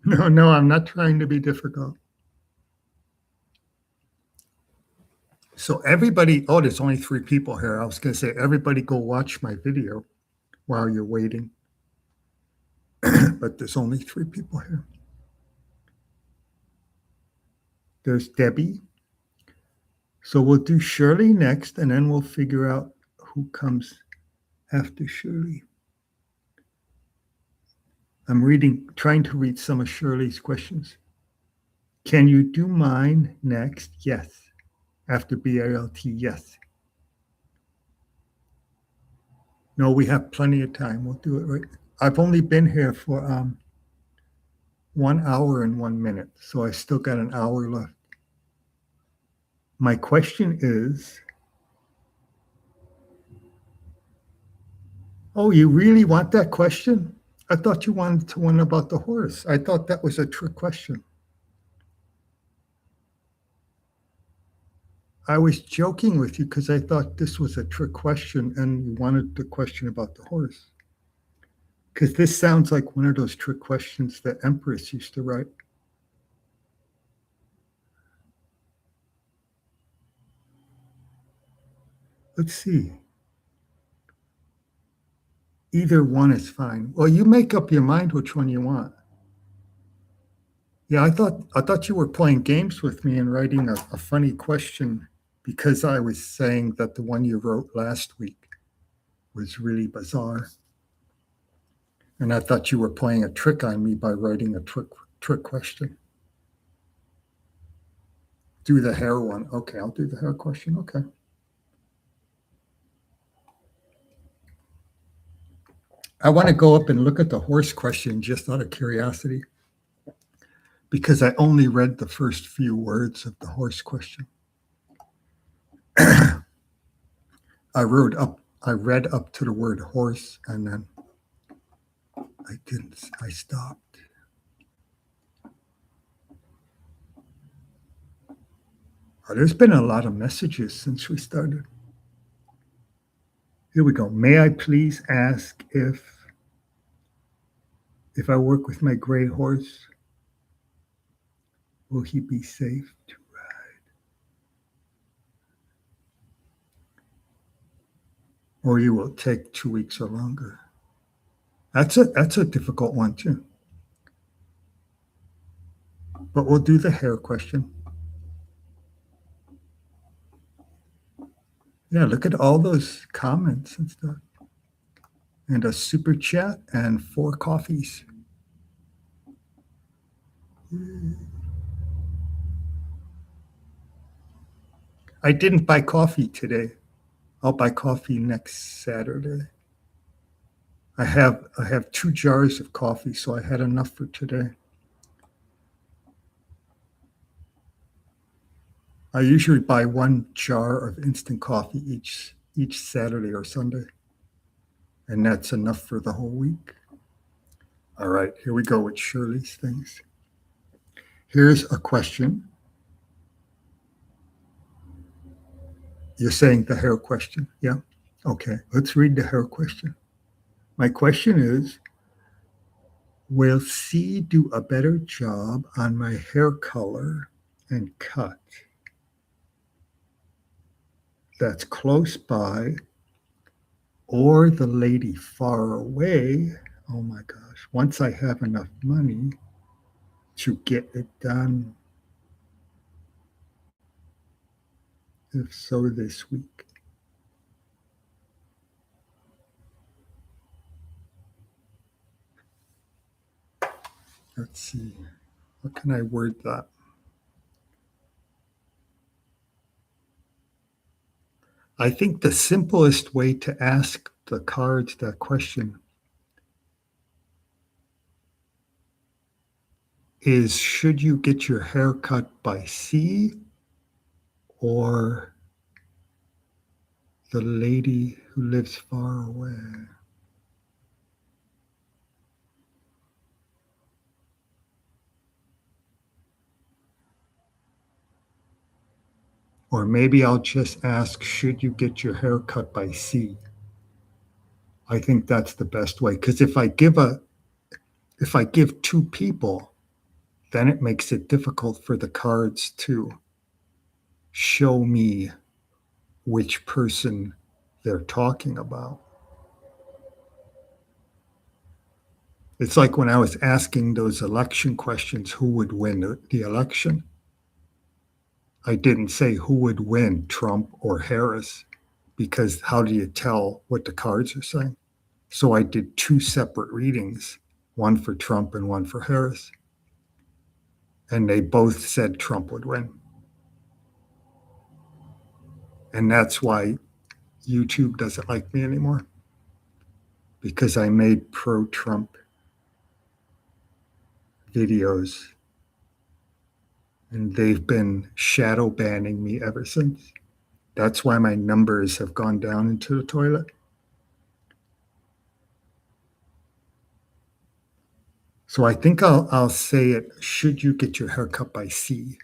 No, I'm not trying to be difficult. So everybody, there's only 3 people here. I was going to say, everybody go watch my video while you're waiting. But there's only 3 people here. There's Debbie. So we'll do Shirley next, and then we'll figure out who comes after Shirley. I'm trying to read some of Shirley's questions. Can you do mine next? Yes. After BALT, yes. No, we have plenty of time. We'll do it right. I've only been here for 1 hour and 1 minute, so I still got an hour left. My question is, you really want that question? I thought you wanted to one about the horse. I thought that was a trick question. I was joking with you because I thought this was a trick question and you wanted the question about the horse. Because this sounds like one of those trick questions that Empress used to write. Let's see. Either one is fine. Well, you make up your mind which one you want. Yeah, I thought you were playing games with me and writing a funny question because I was saying that the one you wrote last week was really bizarre. And I thought you were playing a trick on me by writing a trick question. Do the hair one. Okay, I'll do the hair question. Okay. I want to go up and look at the horse question just out of curiosity because I only read the first few words of the horse question. I read up to the word horse and then I stopped. There's been a lot of messages since we started. Here we go. May I please ask if I work with my gray horse, will he be safe to ride? Or you will take 2 weeks or longer? That's a difficult one too. But we'll do the hair question. Yeah, look at all those comments and stuff. And a super chat and 4 coffees. I didn't buy coffee today. I'll buy coffee next Saturday. I have 2 jars of coffee, so I had enough for today. I usually buy 1 jar of instant coffee each Saturday or Sunday, and that's enough for the whole week. All right, here we go with Shirley's things. Here's a question. You're saying the hair question, yeah? Okay, let's read the hair question. My question is, will C do a better job on my hair color and cut that's close by, or the lady far away? Oh my gosh, once I have enough money to get it done. If so, this week. Let's see. How can I word that? I think the simplest way to ask the cards that question is, should you get your hair cut by C or the lady who lives far away? Or maybe I'll just ask, should you get your hair cut by C? I think that's the best way, because if I give 2 people, then it makes it difficult for the cards to show me which person they're talking about. It's like when I was asking those election questions, who would win the election? I didn't say who would win, Trump or Harris, because how do you tell what the cards are saying? So I did 2 separate readings, one for Trump and one for Harris. And they both said Trump would win. And that's why YouTube doesn't like me anymore, because I made pro-Trump videos and they've been shadow banning me ever since. That's why my numbers have gone down into the toilet. So I think I'll say it, should you get your hair cut by C?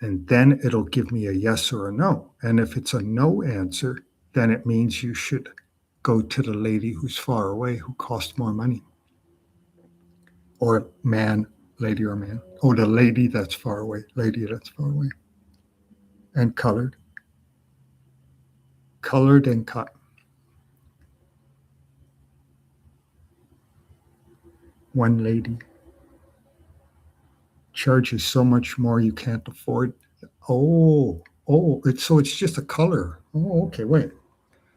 And then it'll give me a yes or a no. And if it's a no answer, then it means you should go to the lady who's far away, who costs more money. Or man, lady or man. Oh, the lady that's far away, and colored. colored and cut. One lady charges so much more you can't afford. It's just a color. Oh, okay, wait.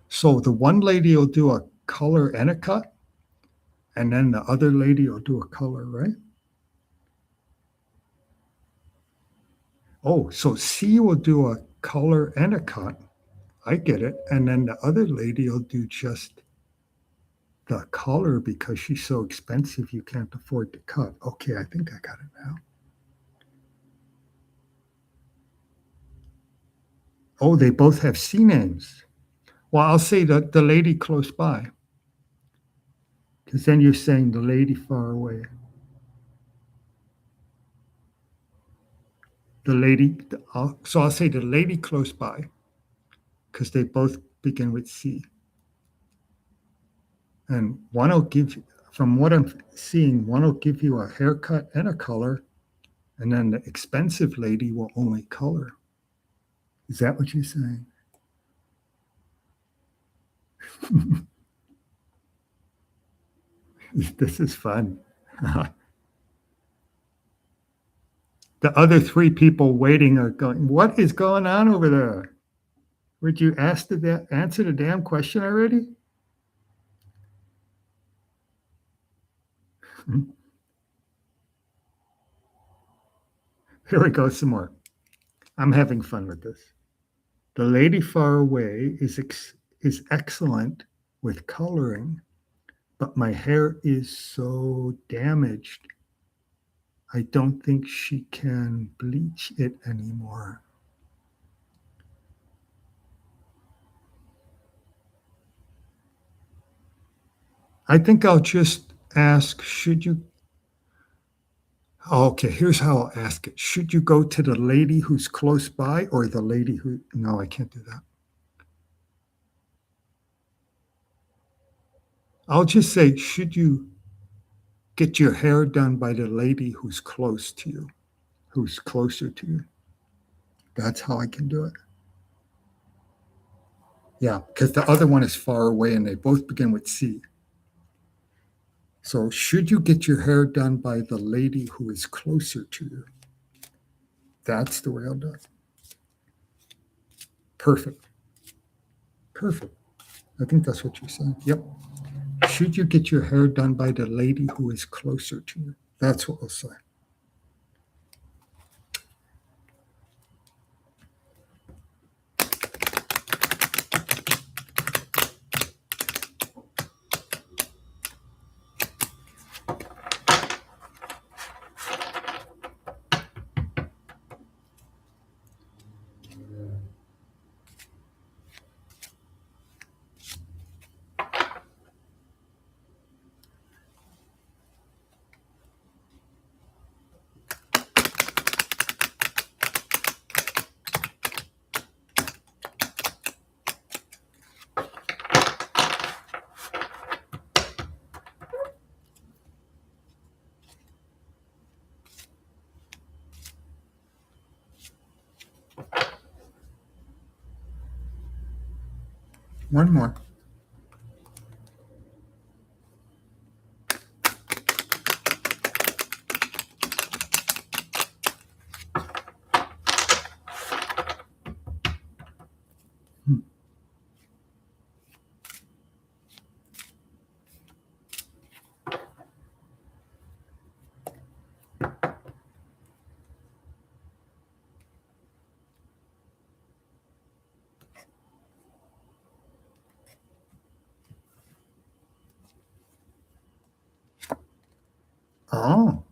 So the one lady will do a color and a cut, and then the other lady will do a color, right? Oh, so C will do a color and a cut. I get it. And then the other lady will do just the color because she's so expensive you can't afford to cut. Okay, I think I got it now. Oh, they both have C names. Well, I'll say the lady close by, because then you're saying the lady far away. So I'll say the lady close by, because they both begin with C. And one will give, from what I'm seeing, one will give you a haircut and a color, and then the expensive lady will only color. Is that what you're saying? This is fun. The other three people waiting are going, what is going on over there? Would you answer the damn question already? Here we go, some more. I'm having fun with this. The lady far away is excellent with coloring, but my hair is so damaged, I don't think she can bleach it anymore. I think I'll just ask, should you? Okay, here's how I'll ask it. Should you go to the lady who's close by or the lady who? No, I can't do that. I'll just say, should you get your hair done by the lady who's close to you, who's closer to you? That's how I can do it. Yeah, because the other one is far away and they both begin with C. So, should you get your hair done by the lady who is closer to you? That's the way I'll do it. Perfect. Perfect. I think that's what you're saying. Yep. Should you get your hair done by the lady who is closer to you? That's what we'll say. One more. Oh,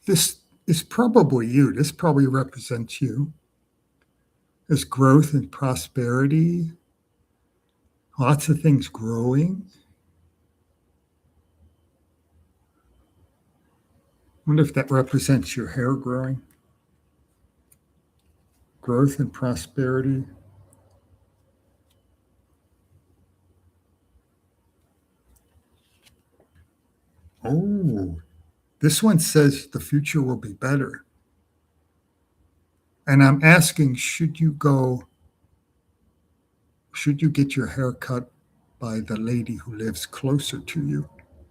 this is probably you. This probably represents you. There's growth and prosperity, lots of things growing. I wonder if that represents your hair growing. Growth and prosperity. Oh, this one says the future will be better. And I'm asking, should you get your hair cut by the lady who lives closer to you?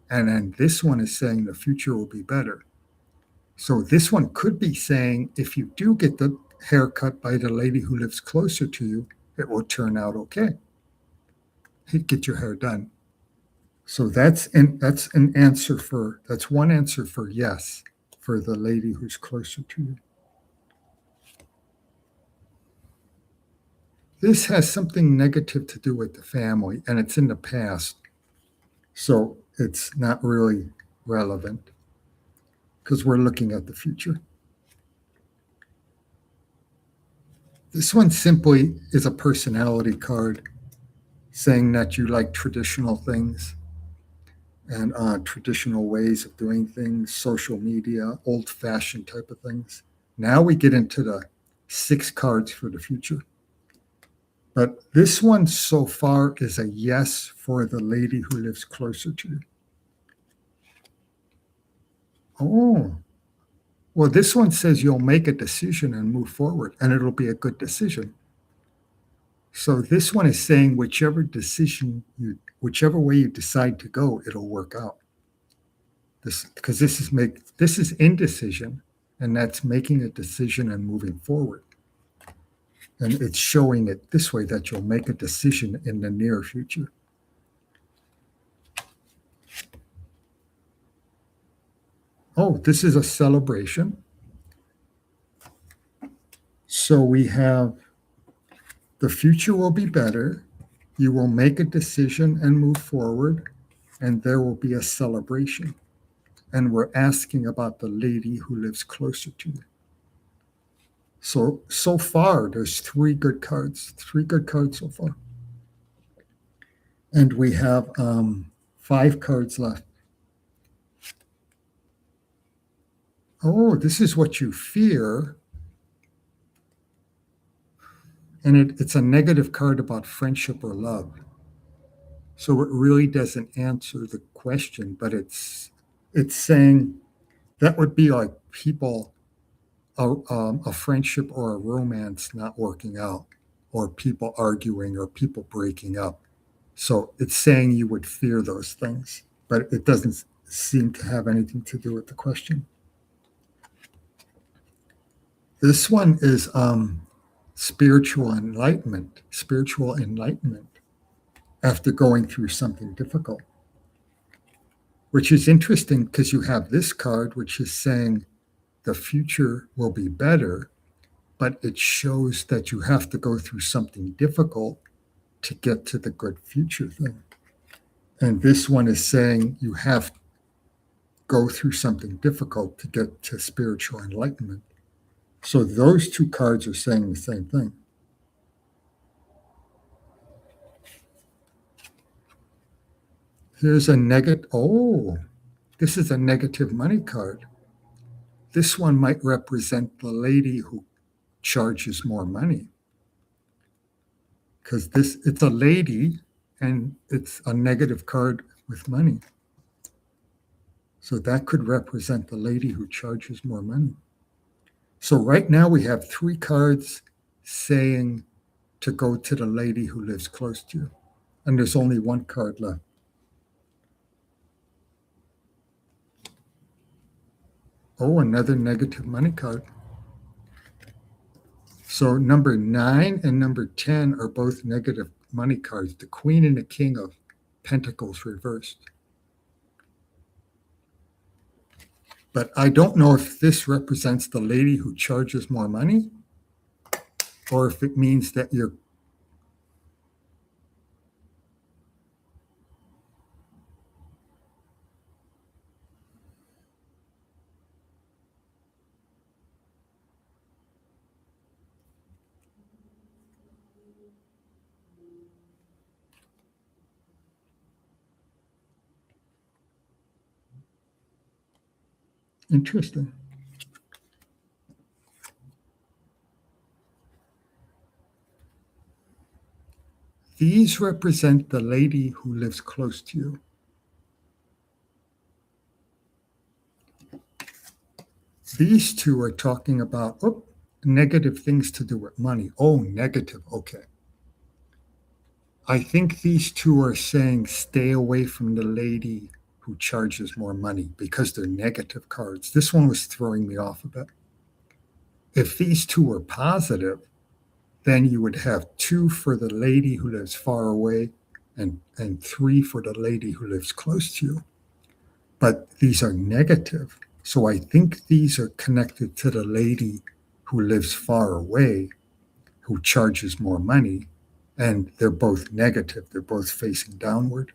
And then this one is saying the future will be better. So this one could be saying if you do get the haircut by the lady who lives closer to you, it will turn out okay. Get your hair done. So that's an answer for that's one answer for yes for the lady who's closer to you. This has something negative to do with the family, and it's in the past, so it's not really relevant because we're looking at the future. This one simply is a personality card saying that you like traditional things and traditional ways of doing things, social media, old fashioned type of things. Now we get into the 6 cards for the future. But this one so far is a yes for the lady who lives closer to you. Oh, well, this one says you'll make a decision and move forward, and it'll be a good decision. So this one is saying whichever way you decide to go, it'll work out. Because this is indecision, and that's making a decision and moving forward. And it's showing it this way that you'll make a decision in the near future. Oh, this is a celebration. So we have the future will be better. You will make a decision and move forward, and there will be a celebration. And we're asking about the lady who lives closer to you. So far, there's 3 good cards so far. And we have 5 cards left. Oh, this is what you fear. And it's a negative card about friendship or love. So it really doesn't answer the question, but it's saying that would be like people, a friendship or a romance not working out, or people arguing, or people breaking up. So it's saying you would fear those things, but it doesn't seem to have anything to do with the question. This one is spiritual enlightenment after going through something difficult, which is interesting because you have this card, which is saying the future will be better, but it shows that you have to go through something difficult to get to the good future thing. And this one is saying you have to go through something difficult to get to spiritual enlightenment. So those 2 cards are saying the same thing. Here's a negative. Oh, this is a negative money card. This one might represent the lady who charges more money. Because it's a lady and it's a negative card with money. So that could represent the lady who charges more money. So right now we have 3 cards saying to go to the lady who lives close to you. And there's only 1 card left. Oh, another negative money card. So number 9 and number 10 are both negative money cards. The Queen and the King of Pentacles reversed. But I don't know if this represents the lady who charges more money or if it means that you're interesting. These represent the lady who lives close to you. These 2 are talking about, negative things to do with money. Oh, negative. Okay. I think these two are saying stay away from the lady who charges more money because they're negative cards. This one was throwing me off a bit. If these two were positive, then you would have 2 for the lady who lives far away and 3 for the lady who lives close to you. But these are negative. So I think these are connected to the lady who lives far away, who charges more money, and they're both negative. They're both facing downward.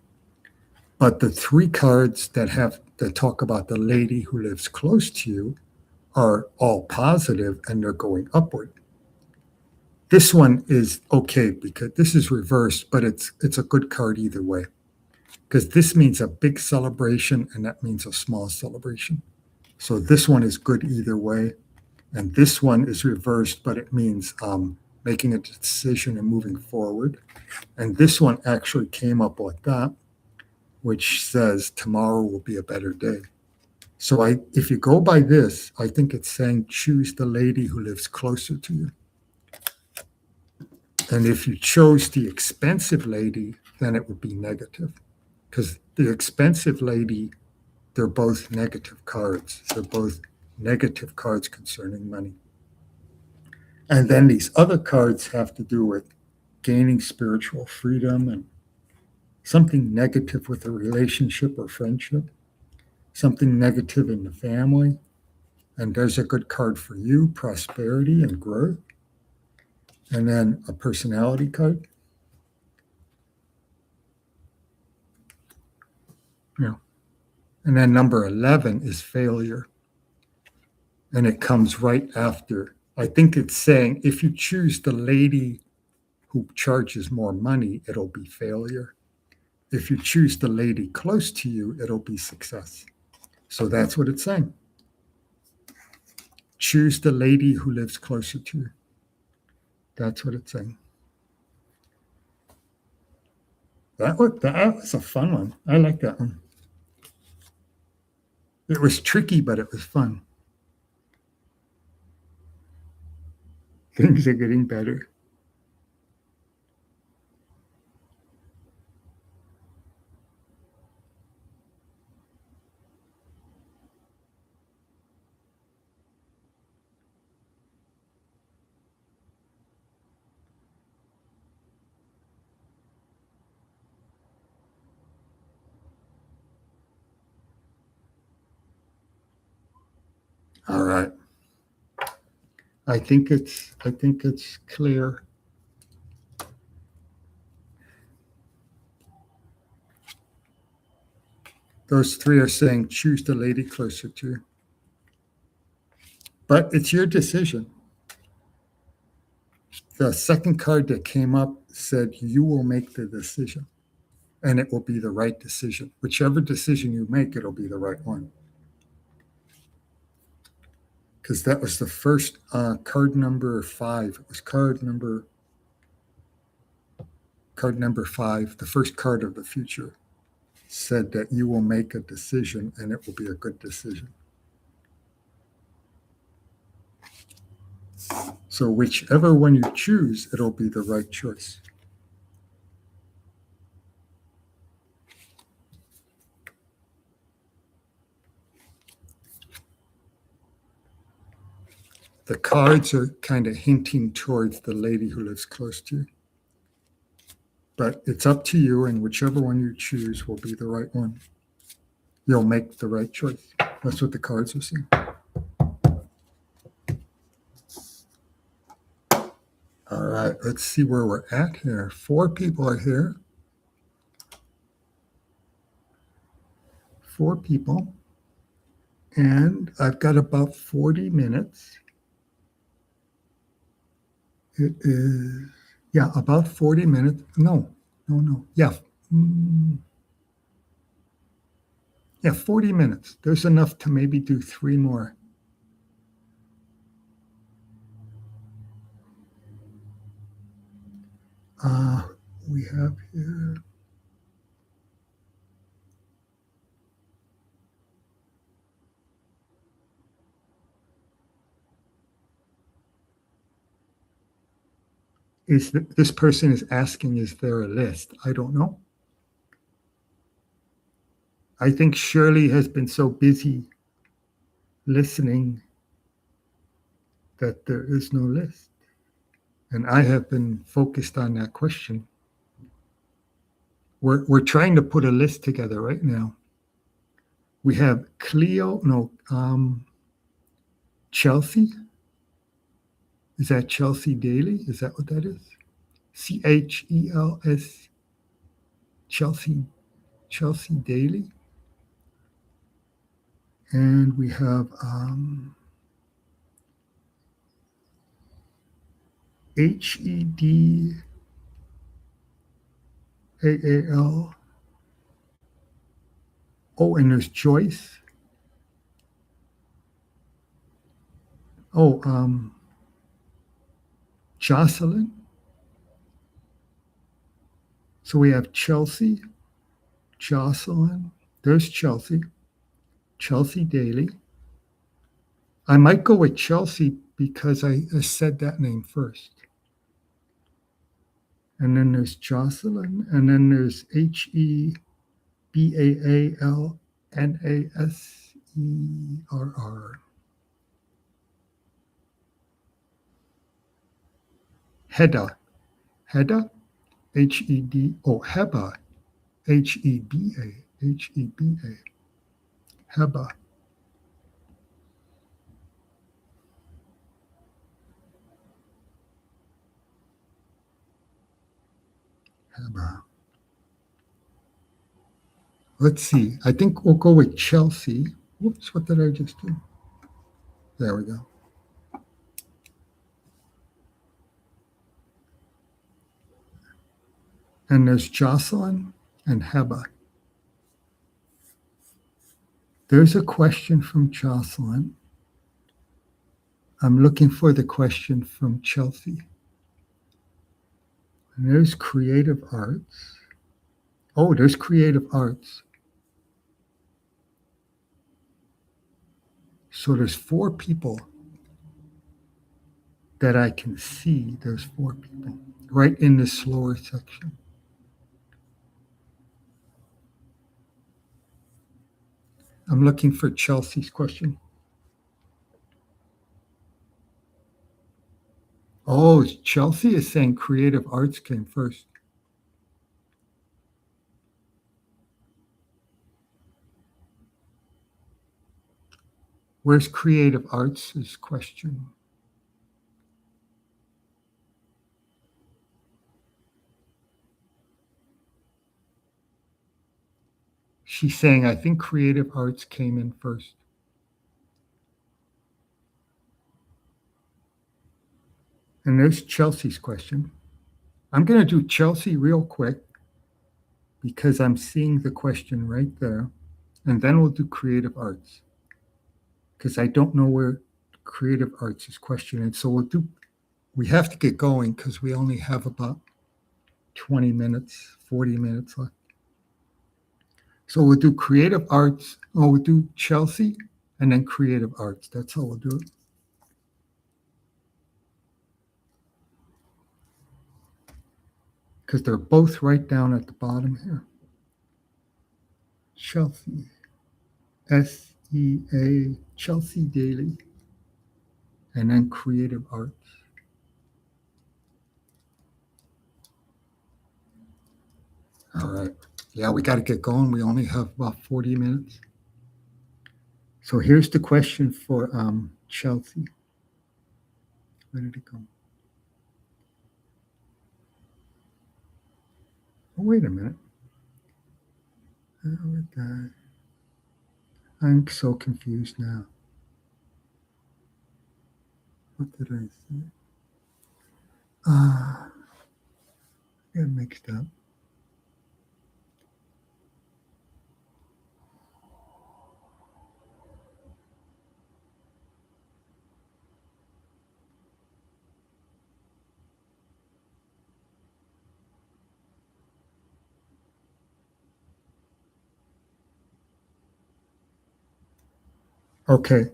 But the 3 cards that talk about the lady who lives close to you are all positive and they're going upward. This one is okay because this is reversed, but it's a good card either way. Because this means a big celebration and that means a small celebration. So this one is good either way. And this one is reversed, but it means making a decision and moving forward. And this one actually came up like that, which says tomorrow will be a better day. So if you go by this, I think it's saying choose the lady who lives closer to you. And if you chose the expensive lady, then it would be negative. Because the expensive lady, they're both negative cards. They're both negative cards concerning money. And then these other cards have to do with gaining spiritual freedom and something negative with a relationship or friendship, something negative in the family. And there's a good card for you, prosperity and growth. And then a personality card. Yeah. And then number 11 is failure. And it comes right after. I think it's saying if you choose the lady who charges more money, it'll be failure. If you choose the lady close to you, it'll be success. So that's what it's saying. Choose the lady who lives closer to you. That's what it's saying. That was a fun one. I like that one. It was tricky, but it was fun. Things are getting better. All right. I think it's clear. Those 3 are saying choose the lady closer to you. But it's your decision. The second card that came up said you will make the decision and it will be the right decision. Whichever decision you make, it'll be the right one. Because that was the first card number 5. It was card number 5, the first card of the future, said that you will make a decision and it will be a good decision. So whichever one you choose, it'll be the right choice. The cards are kind of hinting towards the lady who lives close to you. But it's up to you, and whichever one you choose will be the right one. You'll make the right choice. That's what the cards are saying. All right, let's see where we're at here. 4 people are here. 4 people. And I've got about 40 minutes. It is, yeah, about 40 minutes. No. Yeah. Yeah, 40 minutes. There's enough to maybe do 3 more. We have here. This person is asking, is there a list? I don't know. I think Shirley has been so busy listening that there is no list. And I have been focused on that question. We're trying to put a list together right now. We have Chelsea. Is that Chelsea Daly? Is that what that is? CHELS, Chelsea Daly. And we have HEDAAL. Oh, and there's Joyce. Oh, Jocelyn. So we have Chelsea, Jocelyn. There's Chelsea, Chelsea Daly. I might go with Chelsea because I said that name first. And then there's Jocelyn, and then there's HEBAALNASERR. Heda. Heda? HED. Oh, Heba. HEBA. HEBA. Heba. Heba. Let's see. I think we'll go with Chelsea. Whoops, what did I just do? There we go. And there's Jocelyn and Heba. There's a question from Jocelyn. I'm looking for the question from Chelsea. And there's creative arts. Oh, there's creative arts. So there's 4 people that I can see. There's 4 people right in the slower section. I'm looking for Chelsea's question. Oh, Chelsea is saying creative arts came first. Where's creative arts' question? She's saying, I think creative arts came in first. And there's Chelsea's question. I'm going to do Chelsea real quick because I'm seeing the question right there. And then we'll do creative arts because I don't know where creative arts' question is. So we have to get going because we only have about 20 minutes, 40 minutes left. So we'll do creative arts. Oh, we'll do Chelsea and then creative arts. That's how we'll do it. Because they're both right down at the bottom here. Chelsea, SEA, Chelsea Daly, and then creative arts. All right. Yeah, we got to get going. We only have about 40 minutes. So here's the question for Chelsea. Where did it go? Oh, wait a minute. Oh, God. I'm so confused now. What did I say? I got mixed up. Okay.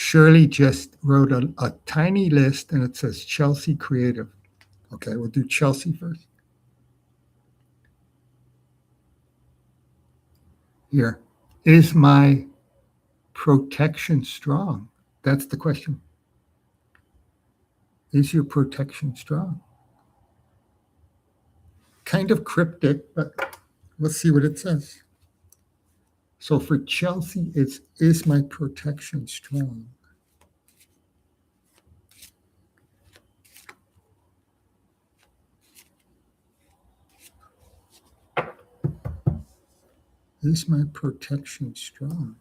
Shirley just wrote a tiny list and it says Chelsea Creative. Okay, we'll do Chelsea first. Here. Is my protection strong? That's the question. Is your protection strong? Kind of cryptic, but let's see what it says. So for Chelsea, it's is my protection strong? Is my protection strong?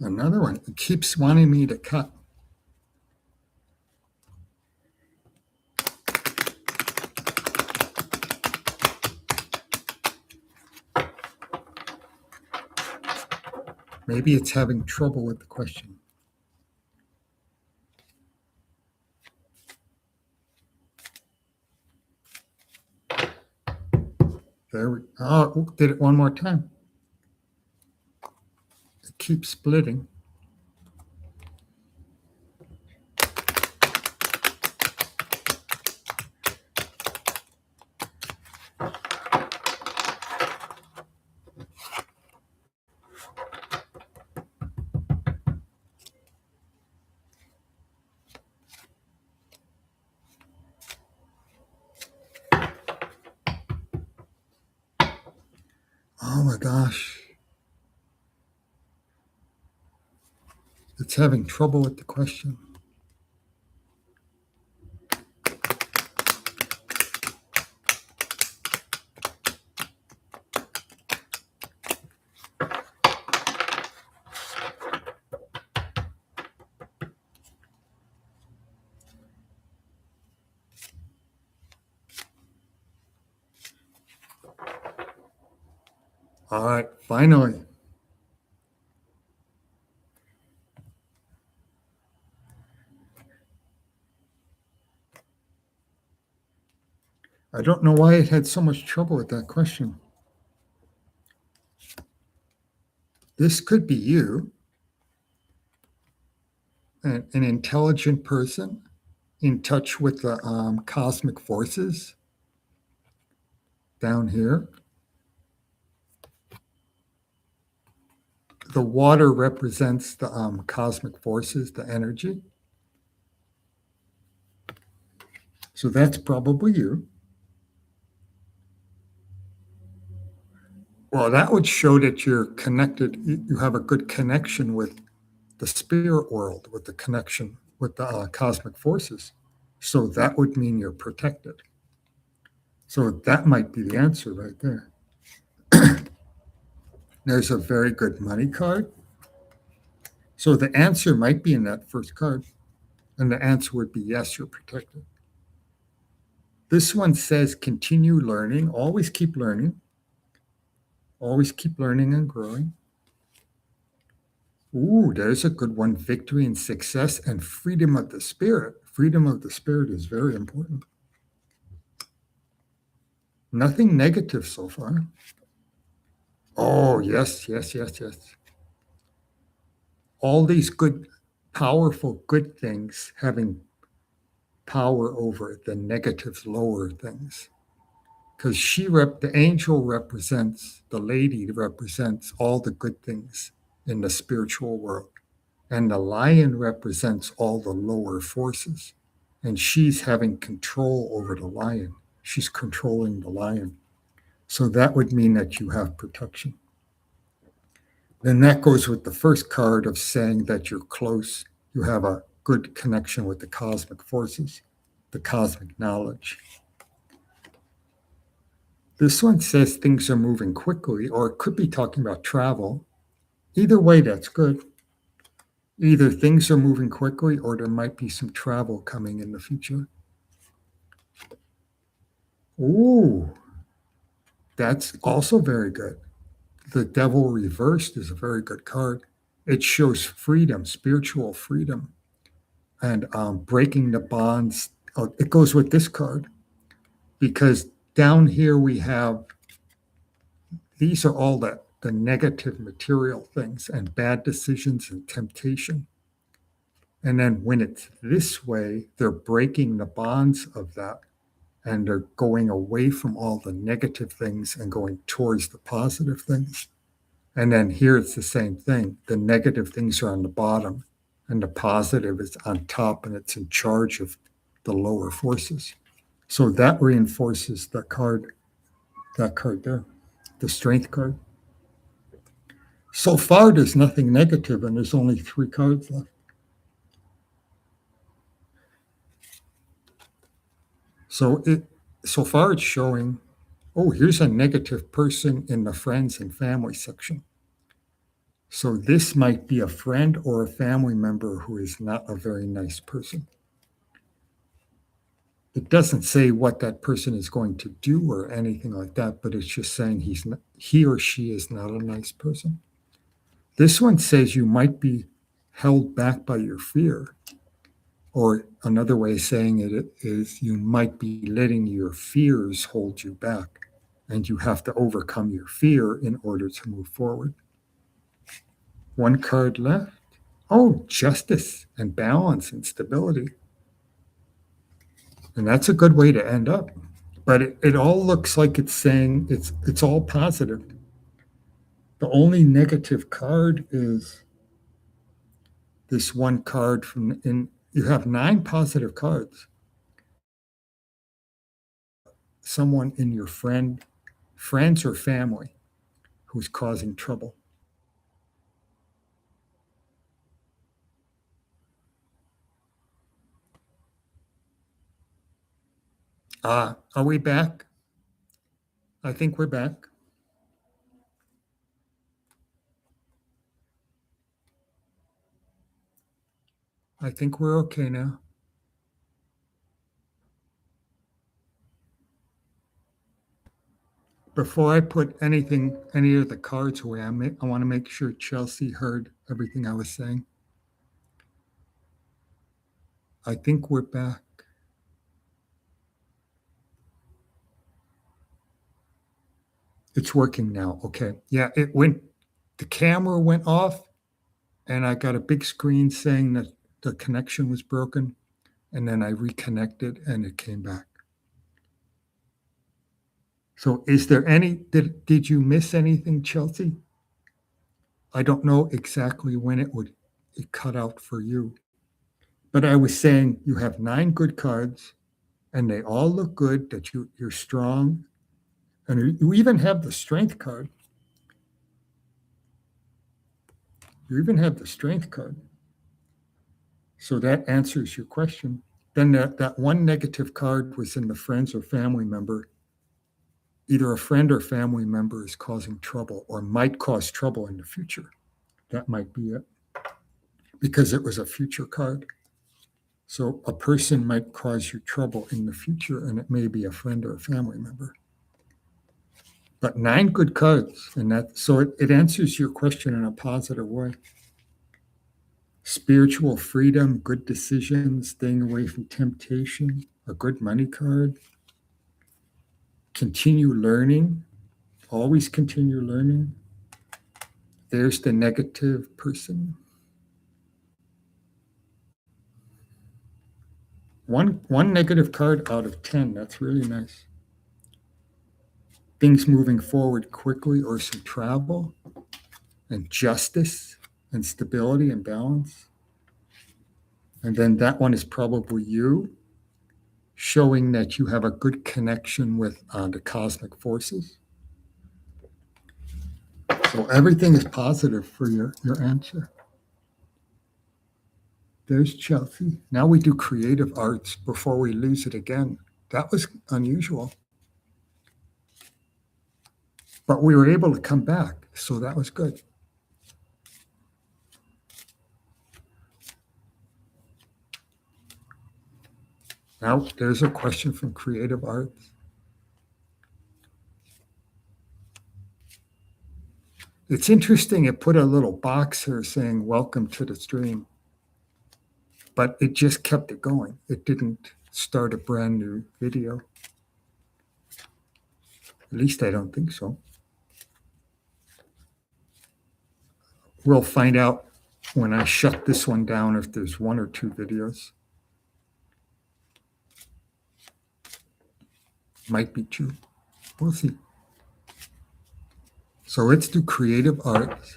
Another one. It keeps wanting me to cut. Maybe it's having trouble with the question. There we did it one more time. It keeps splitting. Oh my gosh. It's having trouble with the question. All right, finally. I don't know why it had so much trouble with that question. This could be you, an intelligent person in touch with the cosmic forces down here. The water represents the cosmic forces, the energy. So that's probably you. Well, that would show that you're connected. You have a good connection with the spirit world, with the connection with the cosmic forces. So that would mean you're protected. So that might be the answer right there. There's a very good money card. So the answer might be in that first card. And the answer would be yes, you're protected. This one says continue learning, always keep learning. Always keep learning and growing. Ooh, there's a good one. Victory and success and freedom of the spirit. Freedom of the spirit is very important. Nothing negative so far. Oh, yes. All these good, powerful, good things having power over the negative, lower things. because the angel represents, the lady represents all the good things in the spiritual world. And the lion represents all the lower forces. And she's having control over the lion. She's controlling the lion. So that would mean that you have protection. Then that goes with the first card of saying that you're close, you have a good connection with the cosmic forces, the cosmic knowledge. This one says things are moving quickly, or it could be talking about travel. Either way, that's good. Either things are moving quickly or there might be some travel coming in the future. Ooh, that's also very good. The Devil Reversed is a very good card. It shows freedom, spiritual freedom, and breaking the bonds. It goes with this card because down here we have, these are all the negative material things and bad decisions and temptation. And then when it's this way, they're breaking the bonds of that and they're going away from all the negative things and going towards the positive things. And then here it's the same thing. The negative things are on the bottom and the positive is on top and it's in charge of the lower forces. So that reinforces that card there, the strength card. So far, there's nothing negative and there's only 3 cards left. So far it's showing, oh, here's a negative person in the friends and family section. So this might be a friend or a family member who is not a very nice person. It doesn't say what that person is going to do or anything like that, but it's just saying he or she is not a nice person. This one says you might be held back by your fear. Or another way of saying it is you might be letting your fears hold you back, and you have to overcome your fear in order to move forward. 1 card left. Oh, justice and balance and stability. And that's a good way to end up. But it all looks like it's saying it's all positive. The only negative card is this 1 card you have 9 positive cards. Someone in your friends or family who's causing trouble. Are we back? I think we're back. I think we're okay now. Before I put any of the cards away, I want to make sure Chelsea heard everything I was saying. I think we're back. It's working now. Okay. Yeah, the camera went off and I got a big screen saying that the connection was broken. And then I reconnected and it came back. So is there did you miss anything, Chelsea? I don't know exactly when it cut out for you. But I was saying you have 9 good cards and they all look good, that you're strong. And you even have the strength card. You even have the strength card. So that answers your question. Then that 1 negative card was in the friends or family member. Either a friend or family member is causing trouble or might cause trouble in the future. That might be it. Because it was a future card. So a person might cause you trouble in the future, and it may be a friend or a family member. But 9 good cards, and so it answers your question in a positive way. Spiritual freedom, good decisions, staying away from temptation, a good money card. Continue learning, always continue learning. There's the negative person. One negative card out of 10. That's really nice. things moving forward quickly or some travel and justice and stability and balance. And then that one is probably you, showing that you have a good connection with the cosmic forces. So everything is positive for your answer. There's Chelsea. Now we do creative arts before we lose it again. That was unusual. But we were able to come back, so that was good. Now there's a question from creative arts. It's interesting, it put a little box here saying, welcome to the stream. But it just kept it going. It didn't start a brand new video. At least I don't think so. We'll find out when I shut this one down if there's one or two videos. Might be two. We'll see. So let's do creative arts.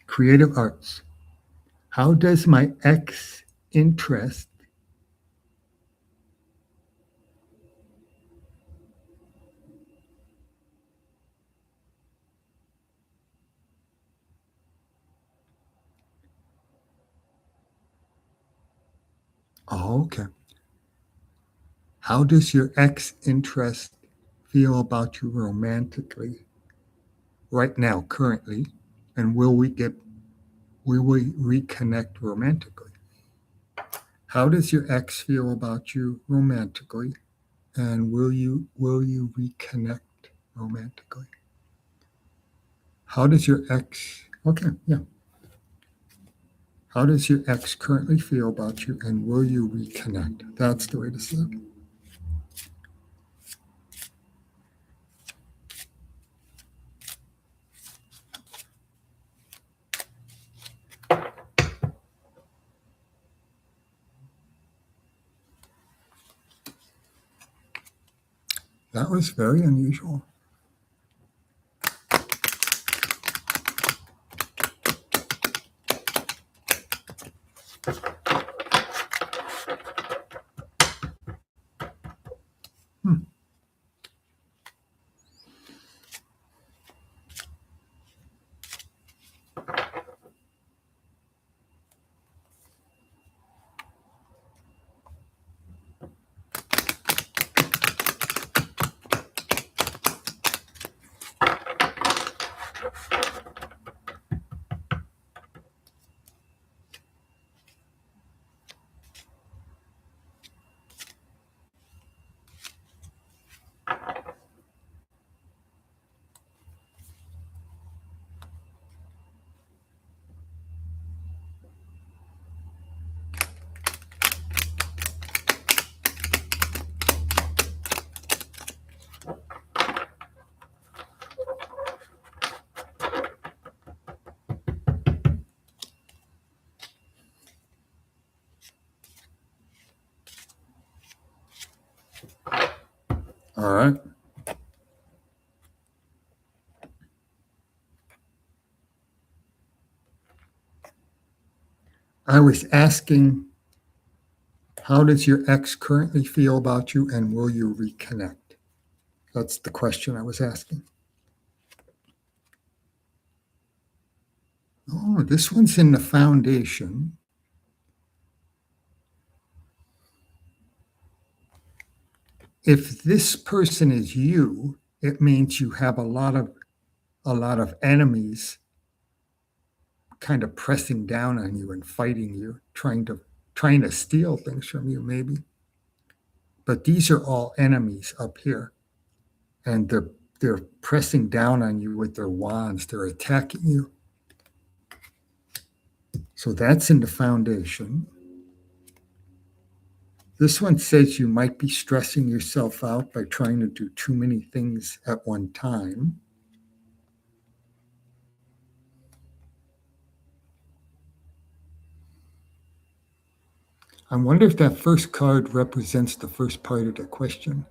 Creative arts. How does my ex interest okay. How does your ex interest feel about you romantically right now, currently? And will we reconnect romantically? How does your ex feel about you romantically? And will you reconnect romantically? How does your ex, okay, yeah. How does your ex currently feel about you and will you reconnect? That's the way to say it. That was very unusual. All right. I was asking, how does your ex currently feel about you and will you reconnect? That's the question I was asking. Oh, this one's in the foundation. If this person is you, it means you have a lot of enemies kind of pressing down on you and fighting you, trying to steal things from you, maybe. But these are all enemies up here, and they're pressing down on you with their wands. They're attacking you. So that's in the foundation. This one says you might be stressing yourself out by trying to do too many things at one time. I wonder if that first card represents the first part of the question.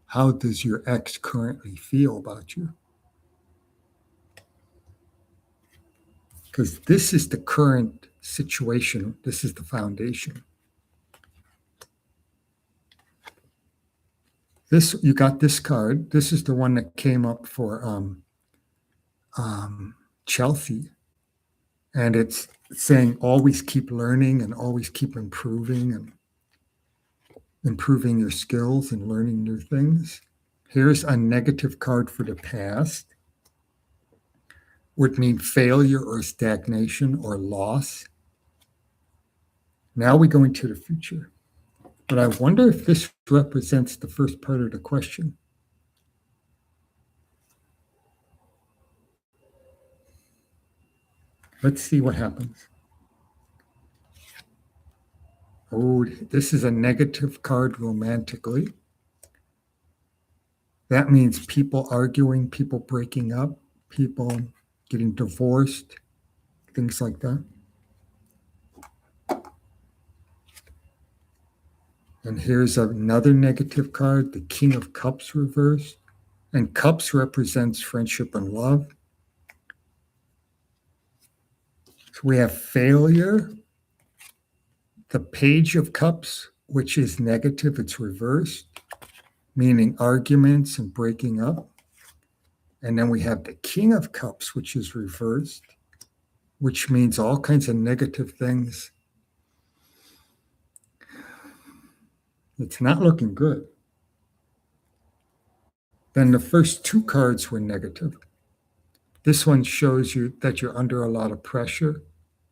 How does your ex currently feel about you? Because this is the current situation. This is the foundation. This, you got this card. This is the one that came up for Chelsea. And it's saying always keep learning and always keep improving and improving your skills and learning new things. Here's a negative card for the past. Would mean failure or stagnation or loss. Now we go into the future. But I wonder if this represents the first part of the question. Let's see what happens. Oh, this is a negative card romantically. That means people arguing, people breaking up, people getting divorced, things like that. And here's another negative card, the King of Cups reversed. And Cups represents friendship and love. So we have failure, the Page of Cups, which is negative, it's reversed, meaning arguments and breaking up. And then we have the King of Cups, which is reversed, which means all kinds of negative things. It's not looking good. Then the first two cards were negative. This one shows you that you're under a lot of pressure,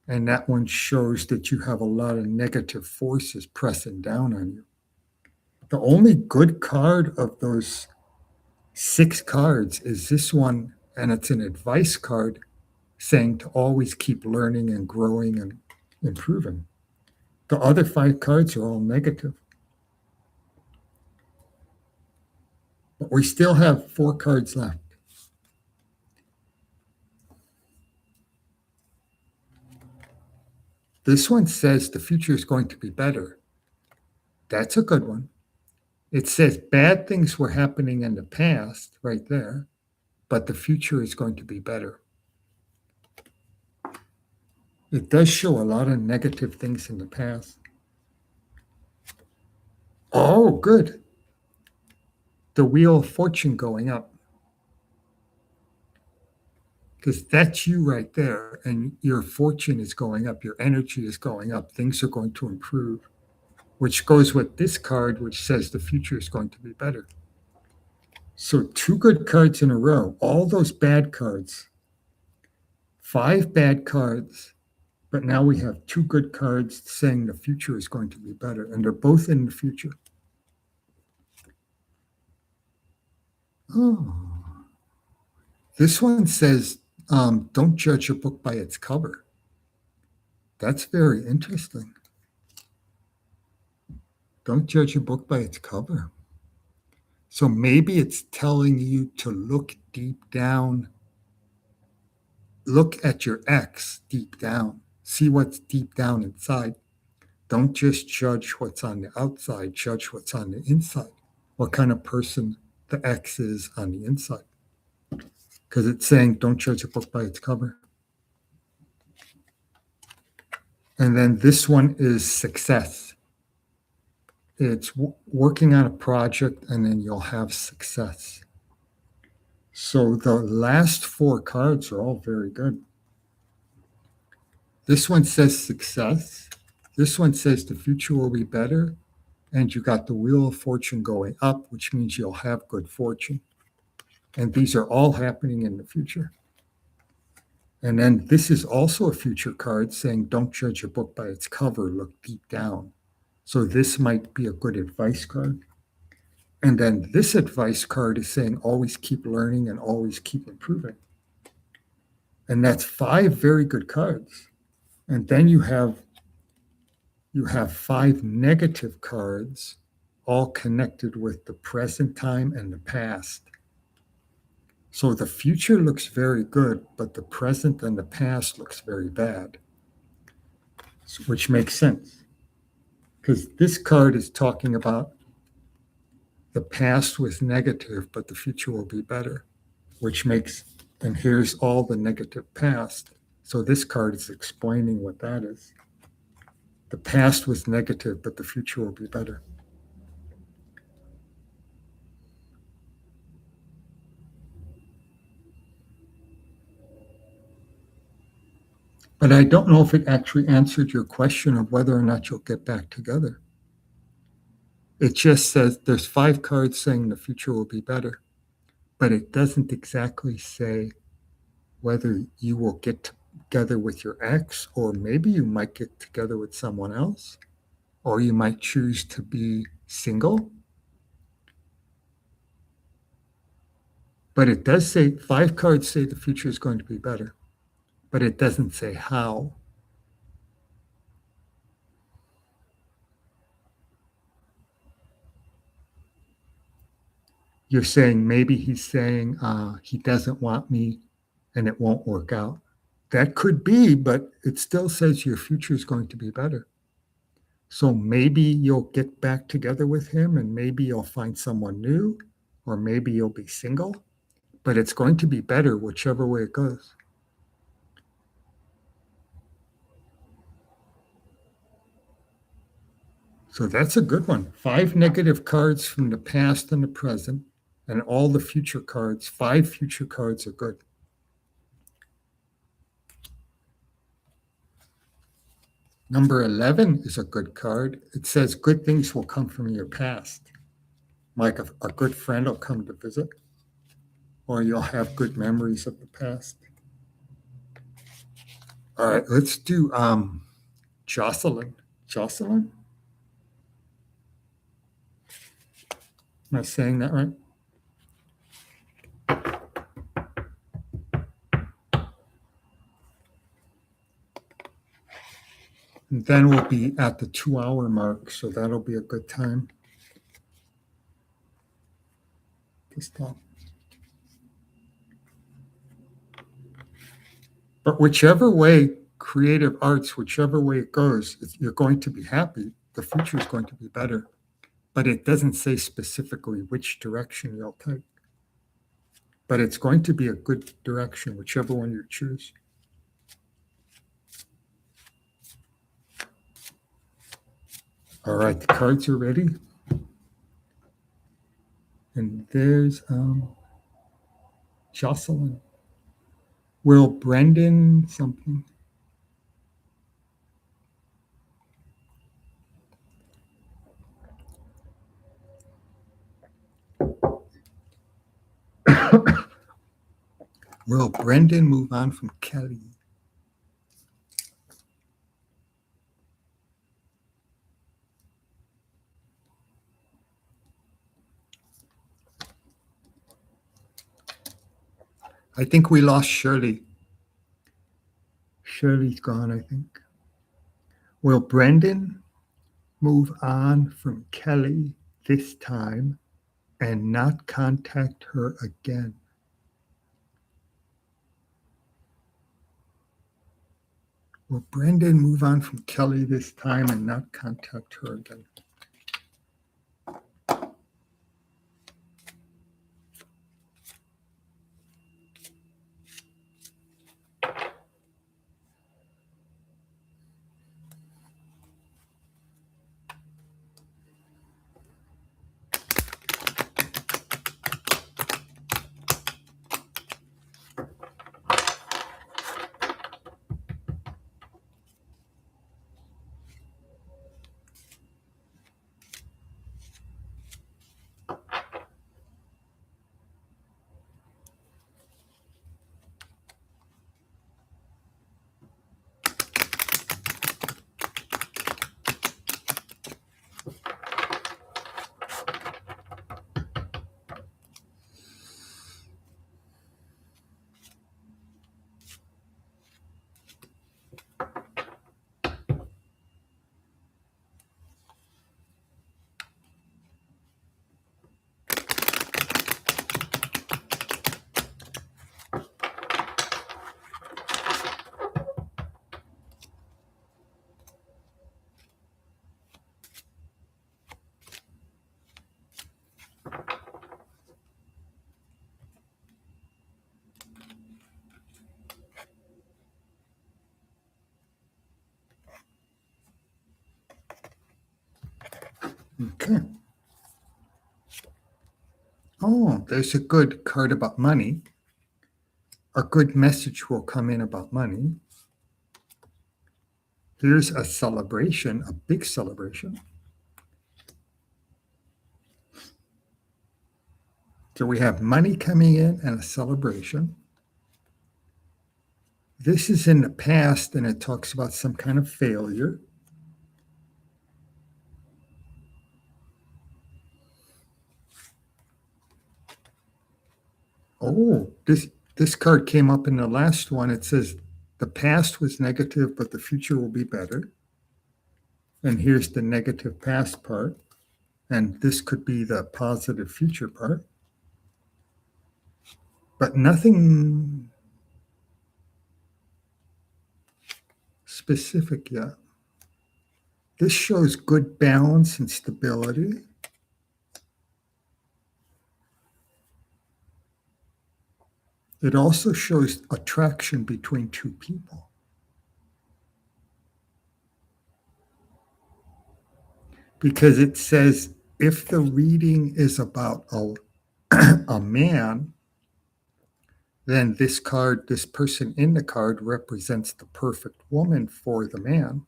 and that one shows that you have a lot of negative forces pressing down on you. The only good card of those 6 cards is this one, and it's an advice card saying to always keep learning and growing and improving. The other 5 cards are all negative. But we still have 4 cards left. This one says the future is going to be better. That's a good one. It says bad things were happening in the past, right there, but the future is going to be better. It does show a lot of negative things in the past. Oh, good. The Wheel of Fortune going up. Because that's you right there, and your fortune is going up, your energy is going up, things are going to improve, which goes with this card, which says the future is going to be better. So 2 good cards in a row, all those bad cards, 5 bad cards, but now we have 2 good cards saying the future is going to be better, and they're both in the future. Oh, this one says, don't judge a book by its cover. That's very interesting. Don't judge a book by its cover. So maybe it's telling you to look deep down, look at your ex deep down, see what's deep down inside. Don't just judge what's on the outside, judge what's on the inside, what kind of person the ex is on the inside. Because it's saying don't judge a book by its cover. And then this one is success. It's working on a project and then you'll have success. So the last 4 cards are all very good. This one says success. This one says the future will be better. And you got the Wheel of Fortune going up, which means you'll have good fortune. And these are all happening in the future. And then this is also a future card saying don't judge a book by its cover, look deep down. So this might be a good advice card. And then this advice card is saying always keep learning and always keep improving. And that's 5 very good cards. And then you have 5 negative cards, all connected with the present time and the past. So the future looks very good, but the present and the past looks very bad, which makes sense. Because this card is talking about the past was negative, but the future will be better, which makes, and here's all the negative past. So this card is explaining what that is. The past was negative, but the future will be better. But I don't know if it actually answered your question of whether or not you'll get back together. It just says there's 5 cards saying the future will be better, but it doesn't exactly say whether you will get together with your ex, or maybe you might get together with someone else, or you might choose to be single. But it does say 5 cards say the future is going to be better, but it doesn't say how. You're saying maybe he's saying he doesn't want me and it won't work out. That could be, but it still says your future is going to be better. So maybe you'll get back together with him and maybe you'll find someone new, or maybe you'll be single, but it's going to be better whichever way it goes. So that's a good one. 5 negative cards from the past and the present, and all the future cards. 5 future cards are good. Number 11 is a good card. It says good things will come from your past. Like a good friend will come to visit, or you'll have good memories of the past. All right, let's do Jocelyn. Jocelyn? Am I saying that right? And then we'll be at the 2-hour mark, so that'll be a good time to stop. But whichever way, creative arts, whichever way it goes, you're going to be happy. The future is going to be better. But it doesn't say specifically which direction you'll take. But it's going to be a good direction, whichever one you choose. All right, the cards are ready. And there's Jocelyn. Will Brendan something? Will Brendan move on from Kelly? I think we lost Shirley. Shirley's gone, I think. Will Brendan move on from Kelly this time and not contact her again? Will Brendan move on from Kelly this time and not contact her again? Okay. Oh, there's a good card about money. A good message will come in about money. Here's a celebration, a big celebration. So we have money coming in and a celebration. This is in the past, and it talks about some kind of failure. Oh, this card came up in the last one. It says the past was negative, but the future will be better. And here's the negative past part. And this could be the positive future part. But nothing specific yet. This shows good balance and stability. It also shows attraction between two people. Because it says if the reading is about a man, then this card, this person in the card represents the perfect woman for the man.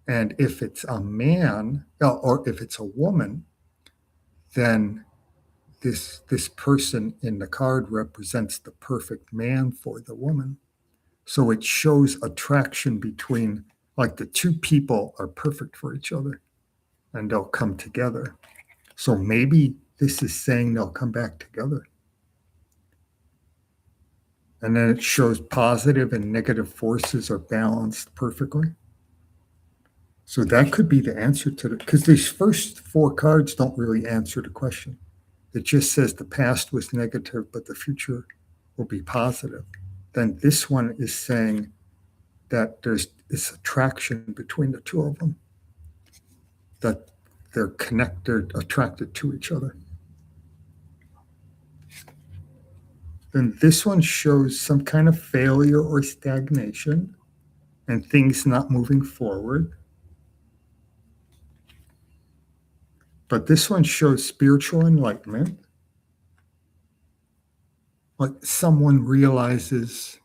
And if it's a man, or if it's a woman, then this person in the card represents the perfect man for the woman. So it shows attraction between, like the two people are perfect for each other and they'll come together. So maybe this is saying they'll come back together. And then it shows positive and negative forces are balanced perfectly. So that could be the answer to it, because these first four cards don't really answer the question. It just says the past was negative, but the future will be positive. Then this one is saying that there's this attraction between the two of them, that they're connected, attracted to each other. Then this one shows some kind of failure or stagnation and things not moving forward. But this one shows spiritual enlightenment, like someone realizes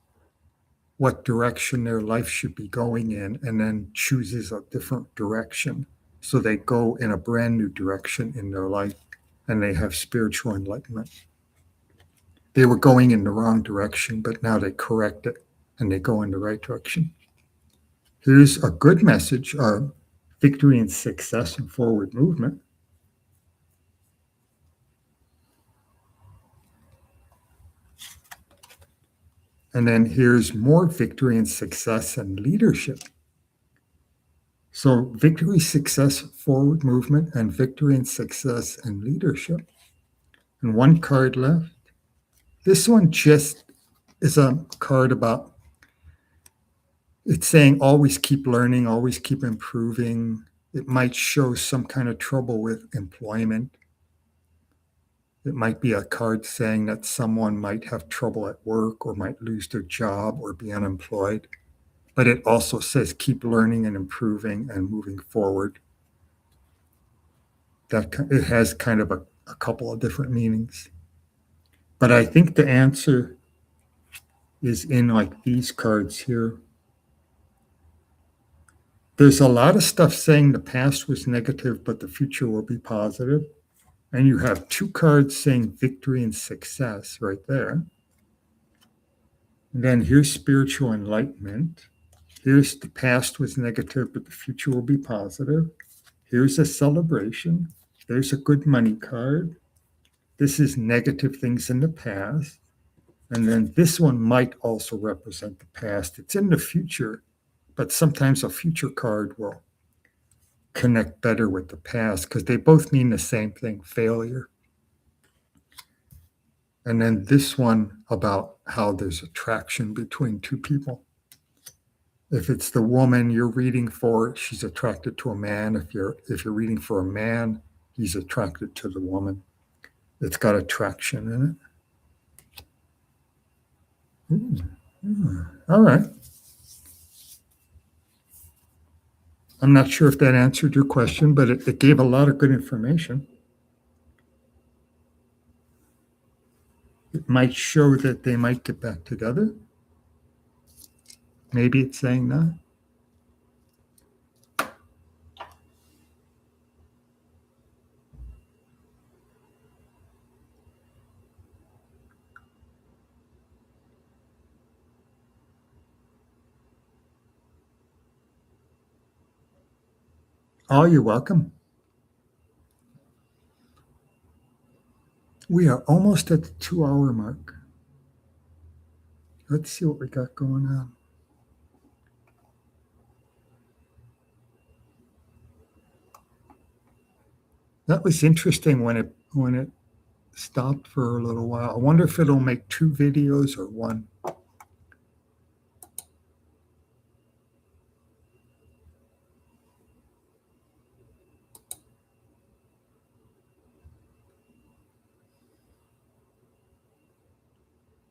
what direction their life should be going in and then chooses a different direction. So they go in a brand new direction in their life and they have spiritual enlightenment. They were going in the wrong direction, but now they correct it and they go in the right direction. Here's a good message of victory and success and forward movement. And then here's more victory and success and leadership. So victory, success, forward movement, and victory and success and leadership. And one card left. This one just is a card about, it's saying always keep learning, always keep improving. It might show some kind of trouble with employment. It might be a card saying that someone might have trouble at work or might lose their job or be unemployed. But it also says keep learning and improving and moving forward. That it has kind of a couple of different meanings. But I think the answer is in like these cards here. There's a lot of stuff saying the past was negative, but the future will be positive. And you have two cards saying victory and success right there. And then here's spiritual enlightenment. Here's the past was negative, but the future will be positive. Here's a celebration. There's a good money card. This is negative things in the past. And then this one might also represent the past. It's in the future, but sometimes a future card will connect better with the past because they both mean the same thing, failure. And then this one about how there's attraction between two people. If it's the woman you're reading for, she's attracted to a man. If you're reading for a man, he's attracted to the woman. It's got attraction in it. All right. I'm not sure if that answered your question, but it gave a lot of good information. It might show that they might get back together. Maybe it's saying that. Oh, you're welcome. We are almost at the 2 hour mark. Let's see what we got going on. That was interesting when it stopped for a little while. I wonder if it'll make 2 videos or one.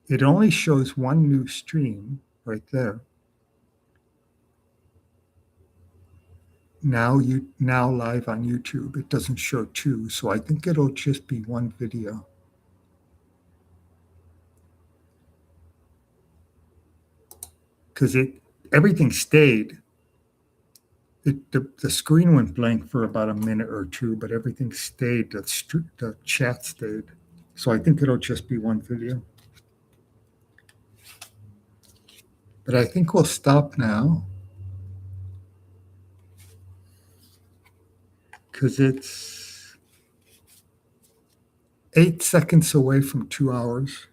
It only shows one new stream right there. Now live on YouTube. It doesn't show 2, so I think it'll just be 1 video. Because everything stayed. The screen went blank for about a minute or 2, but everything stayed. The chat stayed. So I think it'll just be 1 video. But I think we'll stop now. Because it's 8 seconds away from 2 hours.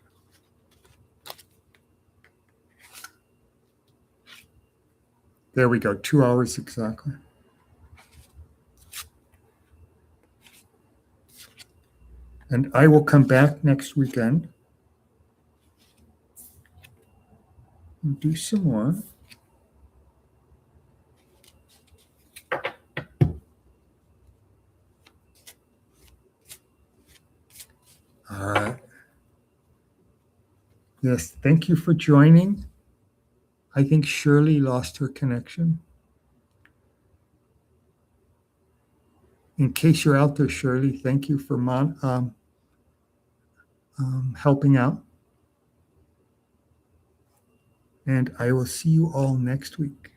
There we go, 2 hours exactly. And I will come back next weekend and do some more. All right. Yes, thank you for joining. I think Shirley lost her connection. In case you're out there, Shirley, thank you for helping out. And I will see you all next week.